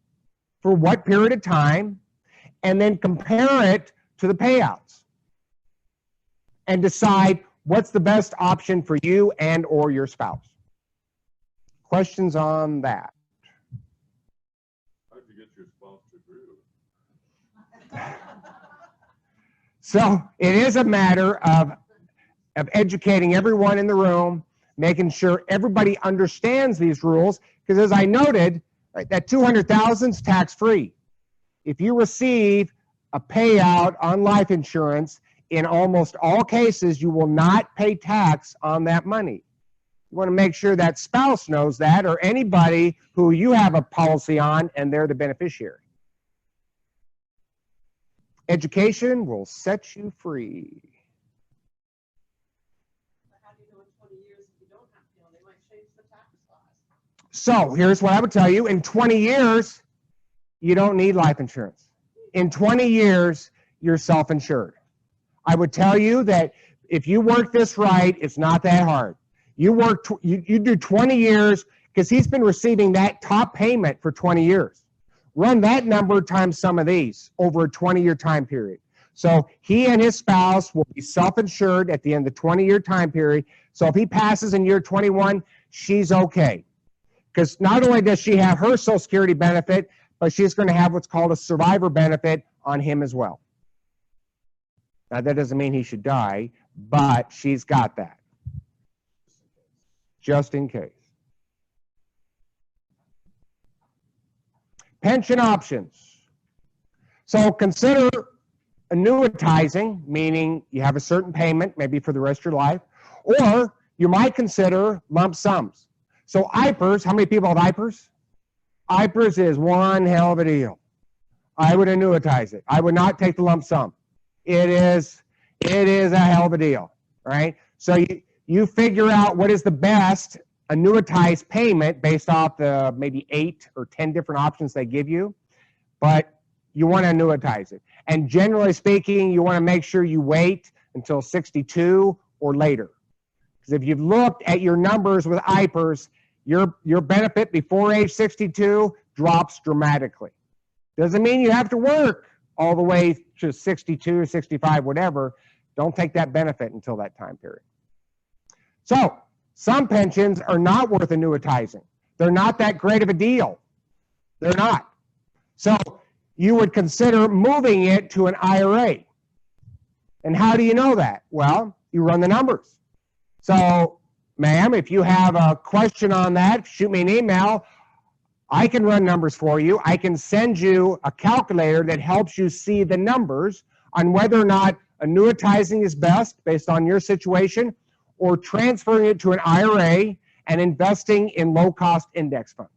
for what period of time, and then compare it to the payouts and decide what's the best option for you and or your spouse. Questions on that? How did you get your spouse to agree with it? So it is a matter of educating everyone in the room, making sure everybody understands these rules, because as I noted, right, that $200,000 is tax-free. If you receive a payout on life insurance, in almost all cases, you will not pay tax on that money. You want to make sure that spouse knows that, or anybody who you have a policy on and they're the beneficiary. Education will set you free. How do you know in 20 years if you don't have to, they might change the tax laws? So here's what I would tell you. In 20 years, you don't need life insurance. In 20 years, you're self-insured. I would tell you that if you work this right, it's not that hard. You do 20 years, because he's been receiving that top payment for 20 years. Run that number times some of these over a 20-year time period. So he and his spouse will be self-insured at the end of the 20-year time period. So if he passes in year 21, she's okay. Because not only does she have her Social Security benefit, but she's going to have what's called a survivor benefit on him as well. Now, that doesn't mean he should die, but she's got that, just in case. Pension options. So consider annuitizing, meaning you have a certain payment, maybe for the rest of your life, or you might consider lump sums. So IPERS, how many people have IPERS? IPERS is one hell of a deal. I would annuitize it. I would not take the lump sum. It is a hell of a deal, right? So you figure out what is the best annuitized payment based off the maybe 8 or 10 different options they give you, but you want to annuitize it. And generally speaking, you want to make sure you wait until 62 or later. Because if you've looked at your numbers with IPERS, your benefit before age 62 drops dramatically. Doesn't mean you have to work all the way to 62, 65, whatever. Don't take that benefit until that time period. So some pensions are not worth annuitizing. They're not that great of a deal. They're not. So you would consider moving it to an IRA. And how do you know that? Well, you run the numbers. So, ma'am, if you have a question on that, shoot me an email. I can run numbers for you. I can send you a calculator that helps you see the numbers on whether or not annuitizing is best based on your situation, or transferring it to an IRA and investing in low-cost index funds.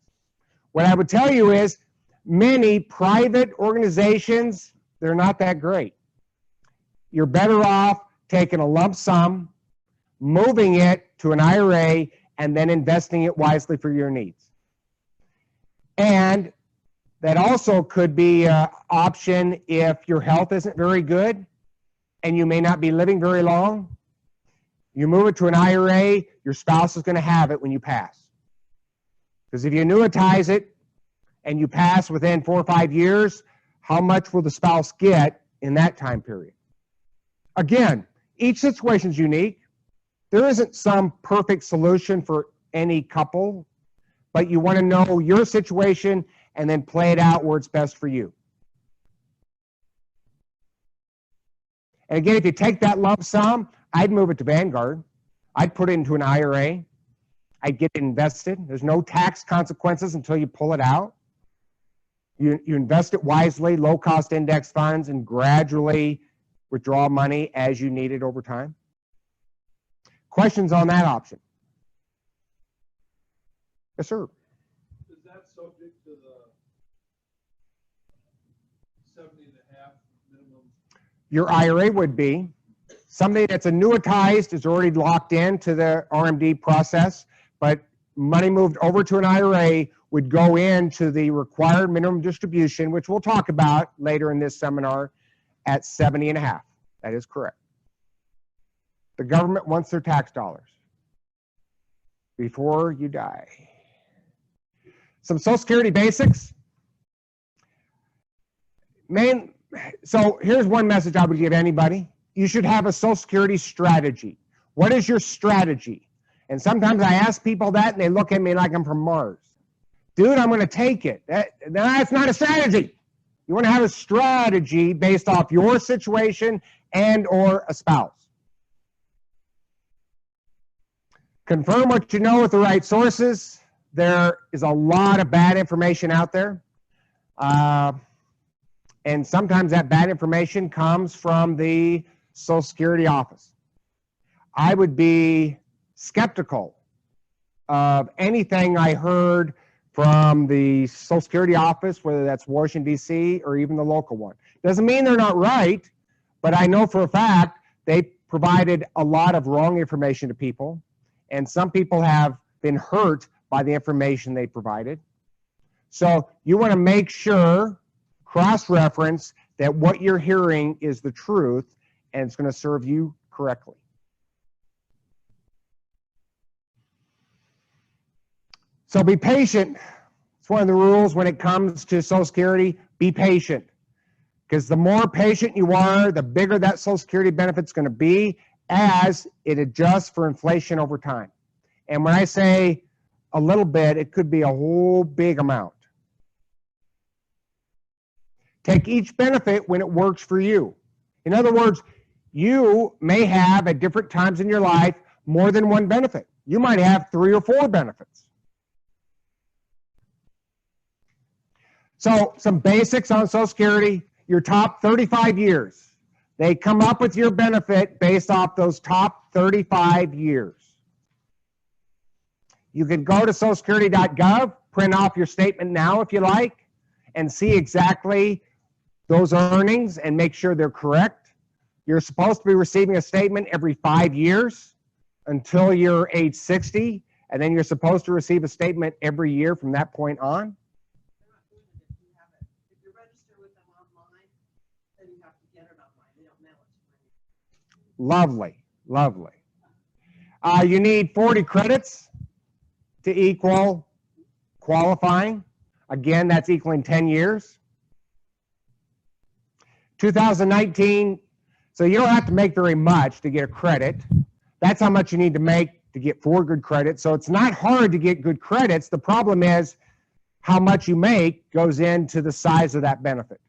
What I would tell you is many private organizations, they're not that great. You're better off taking a lump sum, moving it to an IRA, and then investing it wisely for your needs. And that also could be an option if your health isn't very good and you may not be living very long. You move it to an IRA, your spouse is going to have it when you pass. Because if you annuitize it and you pass within 4 or 5 years, how much will the spouse get in that time period? Again, each situation is unique. There isn't some perfect solution for any couple, but you want to know your situation and then play it out where it's best for you. And again, if you take that lump sum, I'd move it to Vanguard. I'd put it into an IRA. I'd get it invested. There's no tax consequences until you pull it out. You invest it wisely, low-cost index funds, and gradually withdraw money as you need it over time. Questions on that option? Yes, sir. Is that subject to the 70.5 minimum? Your IRA would be. Somebody that's annuitized is already locked into the RMD process, but money moved over to an IRA would go into the required minimum distribution, which we'll talk about later in this seminar, at 70.5. That is correct. The government wants their tax dollars before you die. Some Social Security basics. So here's one message I would give anybody. You should have a Social Security strategy. What is your strategy? And sometimes I ask people that and they look at me like I'm from Mars. Dude, I'm going to take it. That's not a strategy. You want to have a strategy based off your situation and or a spouse. Confirm what you know with the right sources. There is a lot of bad information out there. And sometimes that bad information comes from the Social Security office. I would be skeptical of anything I heard from the Social Security office, whether that's Washington, D.C., or even the local one. Doesn't mean they're not right, but I know for a fact they provided a lot of wrong information to people, and some people have been hurt by the information they provided. So you want to make sure, cross-reference, that what you're hearing is the truth and it's going to serve you correctly. So be patient. It's one of the rules when it comes to Social Security. Be patient. Because the more patient you are, the bigger that Social Security benefit's going to be as it adjusts for inflation over time. And when I say a little bit, it could be a whole big amount. Take each benefit when it works for you. In other words, you may have at different times in your life more than one benefit. You might have 3 or 4 benefits. So some basics on Social Security, your top 35 years. They come up with your benefit based off those top 35 years. You can go to socialsecurity.gov, print off your statement now if you like, and see exactly those earnings and make sure they're correct. You're supposed to be receiving a statement every 5 years until you're age 60, and then you're supposed to receive a statement every year from that point on. They're not doing it if you have it. If you register with them online, then you have to get it online. They don't mail it to you. Lovely, lovely. You need 40 credits to equal qualifying. Again, that's equaling 10 years. 2019, so you don't have to make very much to get a credit. That's how much you need to make to get 4 good credits. So it's not hard to get good credits. The problem is how much you make goes into the size of that benefit.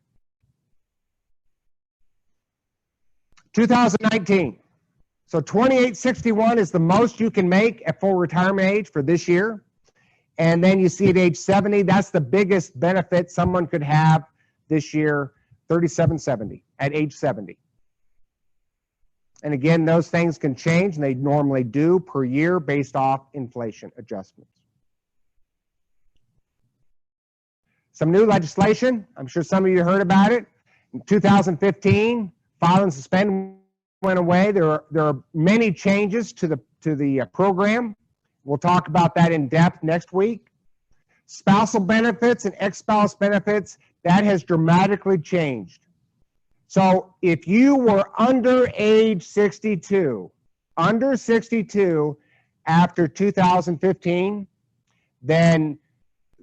2019. So 2861 is the most you can make at full retirement age for this year. And then you see at age 70, that's the biggest benefit someone could have this year, $37.70 at age 70. And again, those things can change, and they normally do per year based off inflation adjustments. Some new legislation. I'm sure some of you heard about it. In 2015, file and suspend went away. There are many changes to the program. We'll talk about that in depth next week. Spousal benefits and ex-spouse benefits, that has dramatically changed. So if you were under age 62, after 2015, then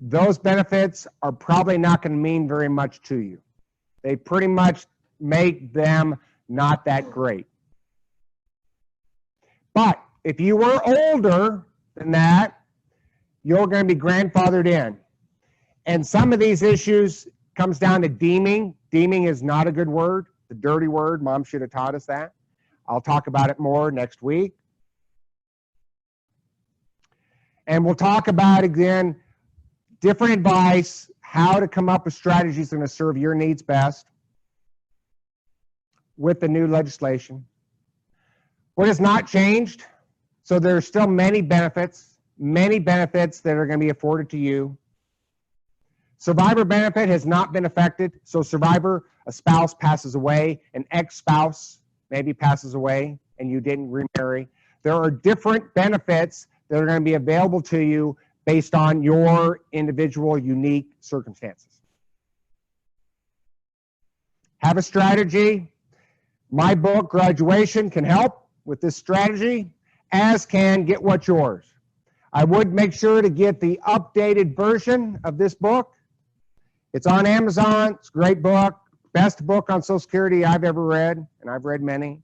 those benefits are probably not going to mean very much to you. They pretty much make them not that great. But if you were older than that, you're going to be grandfathered in. And some of these issues comes down to deeming. Deeming is not a good word, the dirty word. Mom should have taught us that. I'll talk about it more next week. And we'll talk about, again, different advice, how to come up with strategies that are going to serve your needs best with the new legislation. What has not changed? So there are still many benefits that are going to be afforded to you. Survivor benefit has not been affected. So survivor, a spouse passes away, an ex-spouse maybe passes away, and you didn't remarry. There are different benefits that are going to be available to you based on your individual unique circumstances. Have a strategy. My book, Graduation, can help with this strategy, as can Get What's Yours. I would make sure to get the updated version of this book. It's on Amazon. It's a great book. Best book on Social Security I've ever read, and I've read many.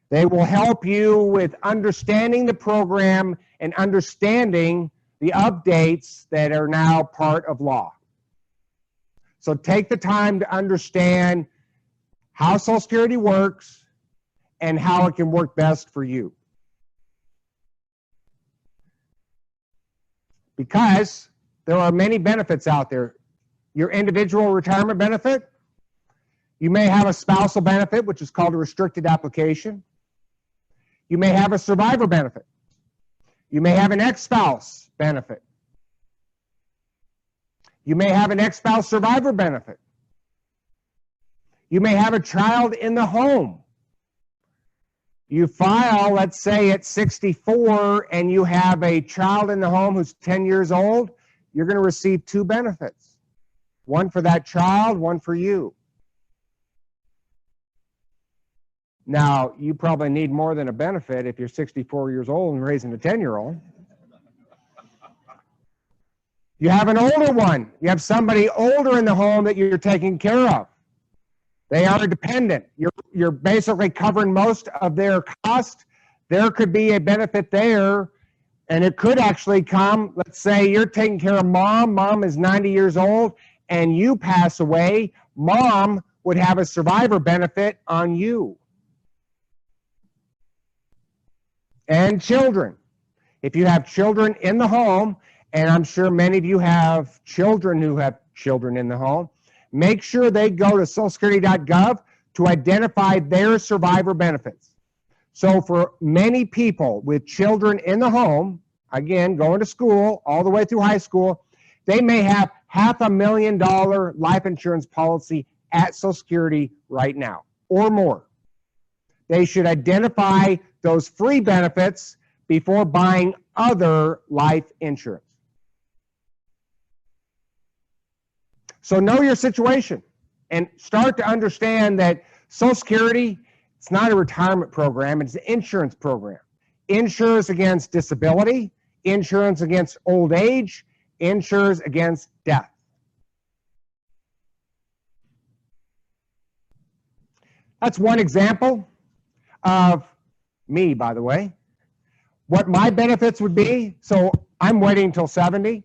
They will help you with understanding the program and understanding the updates that are now part of law. So take the time to understand how Social Security works and how it can work best for you. Because there are many benefits out there. Your individual retirement benefit, you may have a spousal benefit, which is called a restricted application. You may have a survivor benefit. You may have an ex-spouse benefit. You may have an ex-spouse survivor benefit. You may have a child in the home. You file, let's say at 64, and you have a child in the home who's 10 years old, you're going to receive two benefits. One for that child, one for you. Now, you probably need more than a benefit if you're 64 years old and raising a 10-year-old. You have an older one. You have somebody older in the home that you're taking care of. They are dependent. You're basically covering most of their cost. There could be a benefit there, and it could actually come, let's say you're taking care of mom. Mom is 90 years old, and you pass away. Mom would have a survivor benefit on you. And children. If you have children in the home, and I'm sure many of you have children who have children in the home, make sure they go to socialsecurity.gov to identify their survivor benefits. So for many people with children in the home, again, going to school all the way through high school, they may have $500,000 life insurance policy at Social Security right now or more. They should identify those free benefits before buying other life insurance. So know your situation and start to understand that Social Security, it's not a retirement program, it's an insurance program. Insures against disability, insurance against old age, insures against death. That's one example of me, by the way. What my benefits would be, so I'm waiting until 70.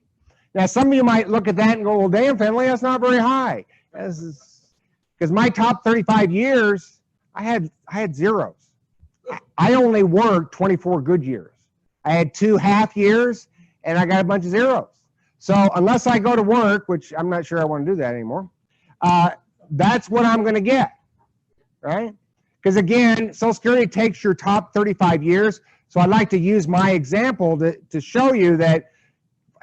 Now, some of you might look at that and go, well, damn, Finley, that's not very high. Because my top 35 years, I had zeros. I only worked 24 good years. I had 2 half years, and I got a bunch of zeros. So unless I go to work, which I'm not sure I want to do that anymore, that's what I'm going to get, right? Because again, Social Security takes your top 35 years. So I'd like to use my example to show you that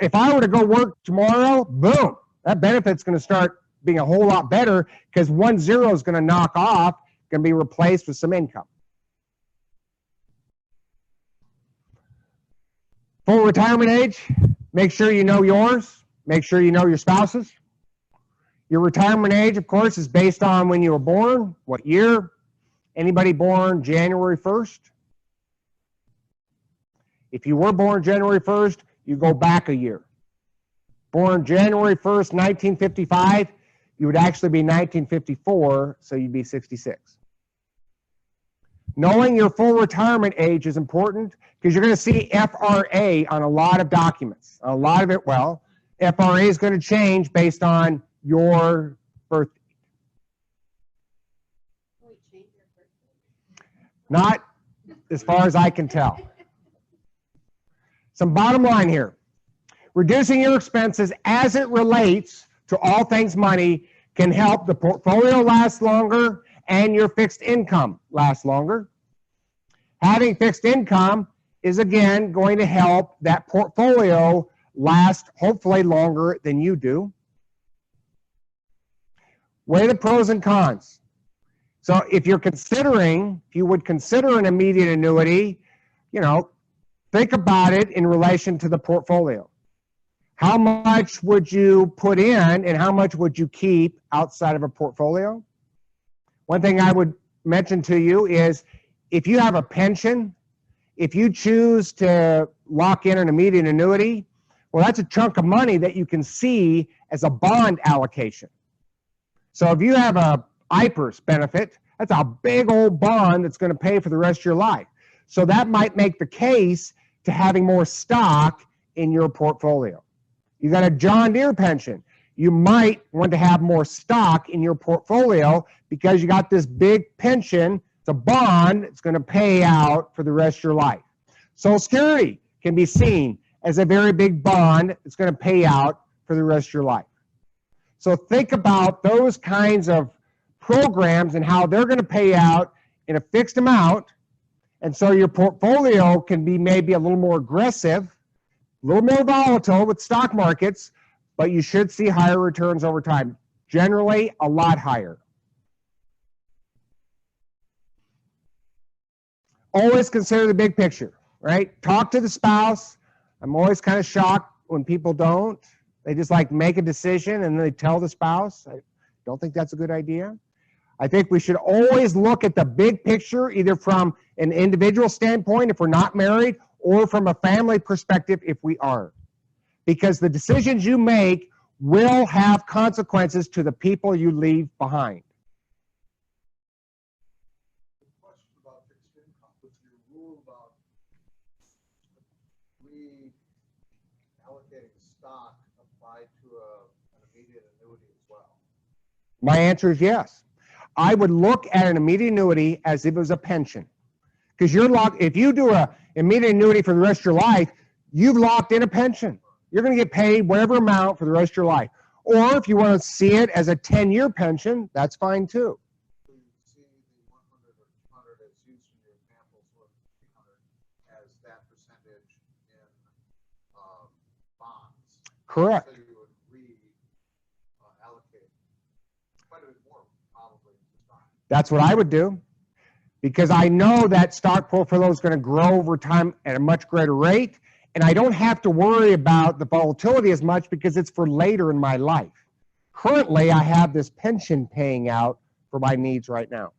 if I were to go work tomorrow, boom, that benefit's going to start being a whole lot better because 1 0 is going to knock off, going to be replaced with some income. Full retirement age, make sure you know yours, make sure you know your spouse's. Your retirement age, of course, is based on when you were born, what year. Anybody born January 1st? If you were born January 1st, you go back a year. Born January 1st, 1955, you would actually be 1954, so you'd be 66. Knowing your full retirement age is important because you're going to see FRA on a lot of documents. A lot of it, well, FRA is going to change based on your birth. Not as far as I can tell. Some bottom line here. Reducing your expenses as it relates to all things money can help the portfolio last longer and your fixed income last longer. Having fixed income is, again, going to help that portfolio last hopefully longer than you do. Weigh the pros and cons. So if you would consider an immediate annuity, think about it in relation to the portfolio. How much would you put in and how much would you keep outside of a portfolio? One thing I would mention to you is if you have a pension, if you choose to lock in an immediate annuity, well, that's a chunk of money that you can see as a bond allocation. So if you have a IPERS benefit, that's a big old bond that's going to pay for the rest of your life. So that might make the case to having more stock in your portfolio. You got a John Deere pension. You might want to have more stock in your portfolio because you got this big pension. It's a bond. It's going to pay out for the rest of your life. Social Security can be seen as a very big bond. It's going to pay out for the rest of your life. So think about those kinds of programs and how they're going to pay out in a fixed amount. And so your portfolio can be maybe a little more aggressive, a little more volatile with stock markets, but you should see higher returns over time. Generally, a lot higher. Always consider the big picture, right? Talk to the spouse. I'm always kind of shocked when people don't. They just make a decision and then they tell the spouse. I don't think that's a good idea. I think we should always look at the big picture, either from an individual standpoint if we're not married, or from a family perspective if we are. Because the decisions you make will have consequences to the people you leave behind. Question about fixed income. Would your rule about reallocating stock apply to an immediate annuity as well? My answer is yes. I would look at an immediate annuity as if it was a pension. Because if you do an immediate annuity for the rest of your life, you've locked in a pension. You're going to get paid whatever amount for the rest of your life. Or if you want to see it as a 10-year pension, that's fine too. So you see the 100 or 200 as used in your examples, or 300 as that percentage in bonds. Correct. So you would reallocate quite a bit more probably to stock. That's what I would do. Because I know that stock portfolio is going to grow over time at a much greater rate, and I don't have to worry about the volatility as much because it's for later in my life. Currently, I have this pension paying out for my needs right now.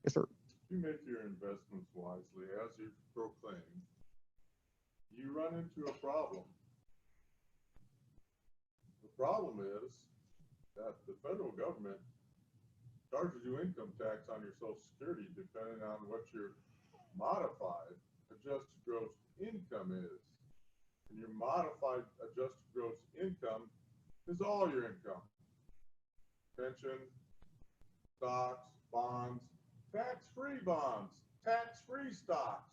Yes, sir. You make your investments wisely, as you proclaim. You run into a problem. The problem is that the federal government charges you income tax on your Social Security depending on what your modified adjusted gross income is. And your modified adjusted gross income is all your income. Pension, stocks, bonds, tax-free bonds, tax-free stocks.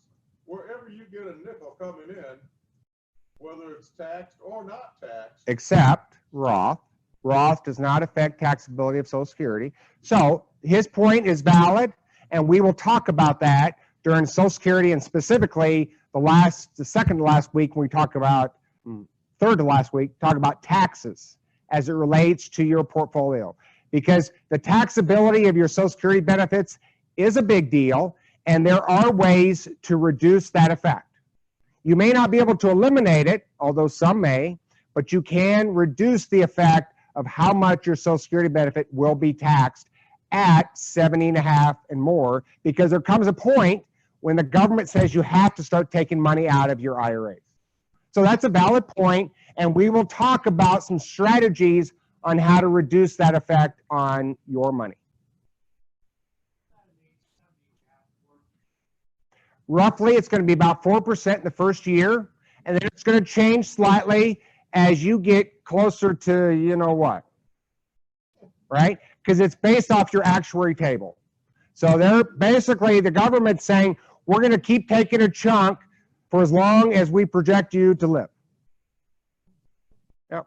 wherever you get a nickel coming in, whether it's taxed or not taxed. Except Roth. Roth does not affect taxability of Social Security. So his point is valid, and we will talk about that during Social Security, and specifically the second to last week when we talk about, third to last week, talk about taxes as it relates to your portfolio. Because the taxability of your Social Security benefits is a big deal, and there are ways to reduce that effect. You may not be able to eliminate it, although some may, but you can reduce the effect of how much your Social Security benefit will be taxed at 70.5 and more, because there comes a point when the government says you have to start taking money out of your IRAs. So that's a valid point, and we will talk about some strategies on how to reduce that effect on your money. Roughly, it's going to be about 4% in the first year, and then it's going to change slightly as you get closer to, you know what, right? Because it's based off your actuary table. So they're basically, the government's saying, we're going to keep taking a chunk for as long as we project you to live. Yep.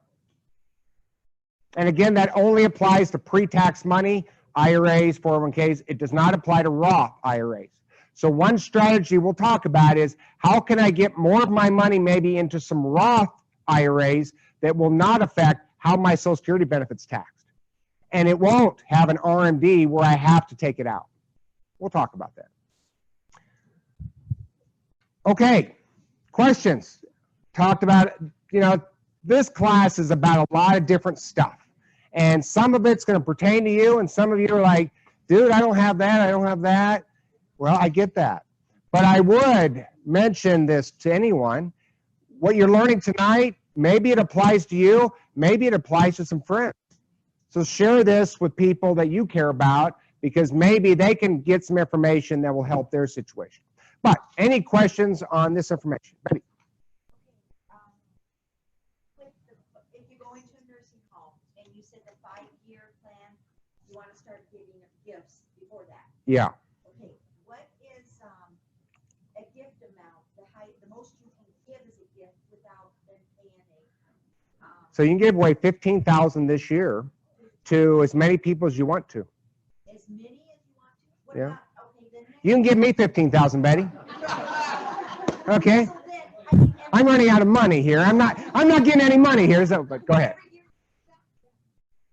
And again, that only applies to pre-tax money, IRAs, 401ks. It does not apply to Roth IRAs. So one strategy we'll talk about is how can I get more of my money maybe into some Roth IRAs that will not affect how my Social Security benefits taxed. And it won't have an RMD where I have to take it out. We'll talk about that. Okay, questions? Talked about, this class is about a lot of different stuff. And some of it's going to pertain to you, and some of you are like, dude, I don't have that, I don't have that. Well, I get that. But I would mention this to anyone. What you're learning tonight, maybe it applies to you, maybe it applies to some friends. So share this with people that you care about, because maybe they can get some information that will help their situation. But any questions on this information? Betty? If you go into a nursing home and you said the 5-year plan, you want to start giving gifts before that. Yeah. Okay, what is a gift amount, the most you can give as a gift without them paying a? So you can give away $15,000 this year to as many people as you want to. As many as you want to? What Yeah. about, okay, then You can give me $15,000, Betty. Okay. So then, I'm running out of money here. I'm not getting any money here. So, but go ahead.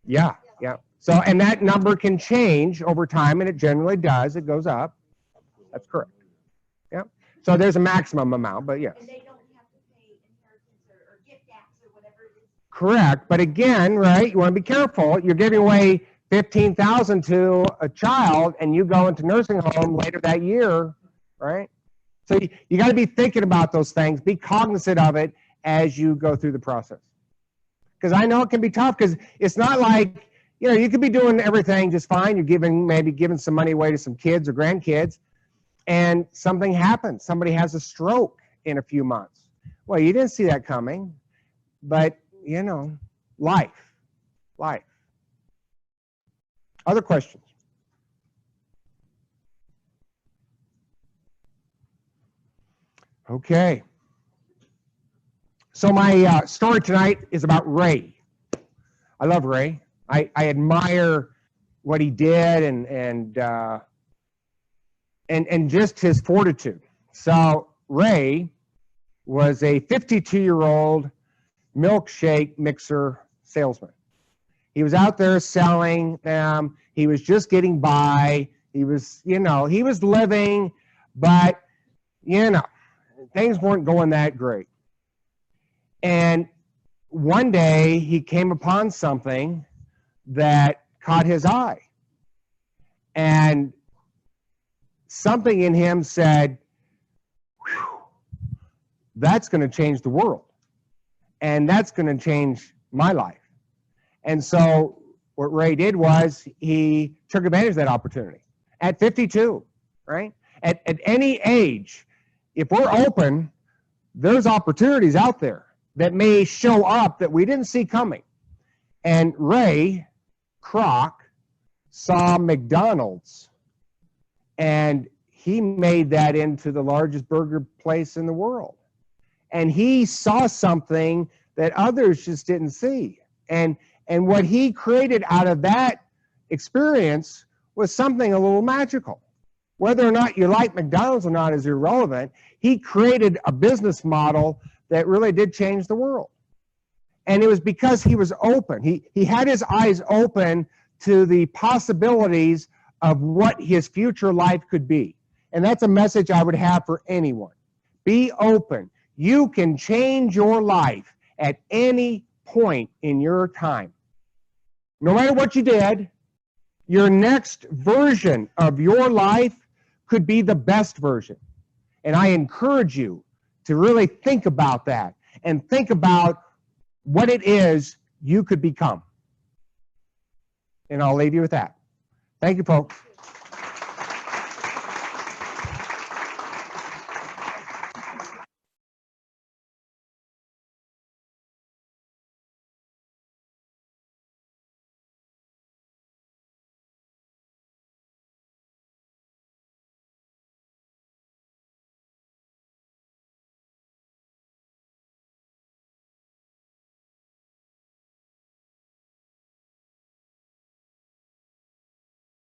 Yeah, yeah. So, and that number can change over time, and it generally does. It goes up. That's correct. Yeah. So there's a maximum amount, but yes. And they don't have to pay inheritance or gift tax or whatever it is. Correct. But again, right, you want to be careful. You're giving away $15,000 to a child, and you go into nursing home later that year, right? So you got to be thinking about those things. Be cognizant of it as you go through the process. Because I know it can be tough, because it's not like, you could be doing everything just fine. You're maybe giving some money away to some kids or grandkids, and something happens. Somebody has a stroke in a few months. Well, you didn't see that coming, but, life. Other questions? Okay. So my story tonight is about Ray. I love Ray. I admire what he did and just his fortitude. So Ray was a 52-year-old milkshake mixer salesman. He was out there selling them. He was just getting by. He was, he was living, but, things weren't going that great. And one day he came upon something that caught his eye. And something in him said, whew, that's going to change the world. And that's going to change my life. And so what Ray did was he took advantage of that opportunity at 52, right? At any age, if we're open, there's opportunities out there that may show up that we didn't see coming. And Ray Kroc saw McDonald's, and he made that into the largest burger place in the world. And he saw something that others just didn't see. And what he created out of that experience was something a little magical. Whether or not you like McDonald's or not is irrelevant. He created a business model that really did change the world. And it was because he was open. He had his eyes open to the possibilities of what his future life could be. And that's a message I would have for anyone. Be open. You can change your life at any point in your time. No matter what you did, your next version of your life could be the best version. And I encourage you to really think about that and think about what it is you could become. And I'll leave you with that. Thank you, folks.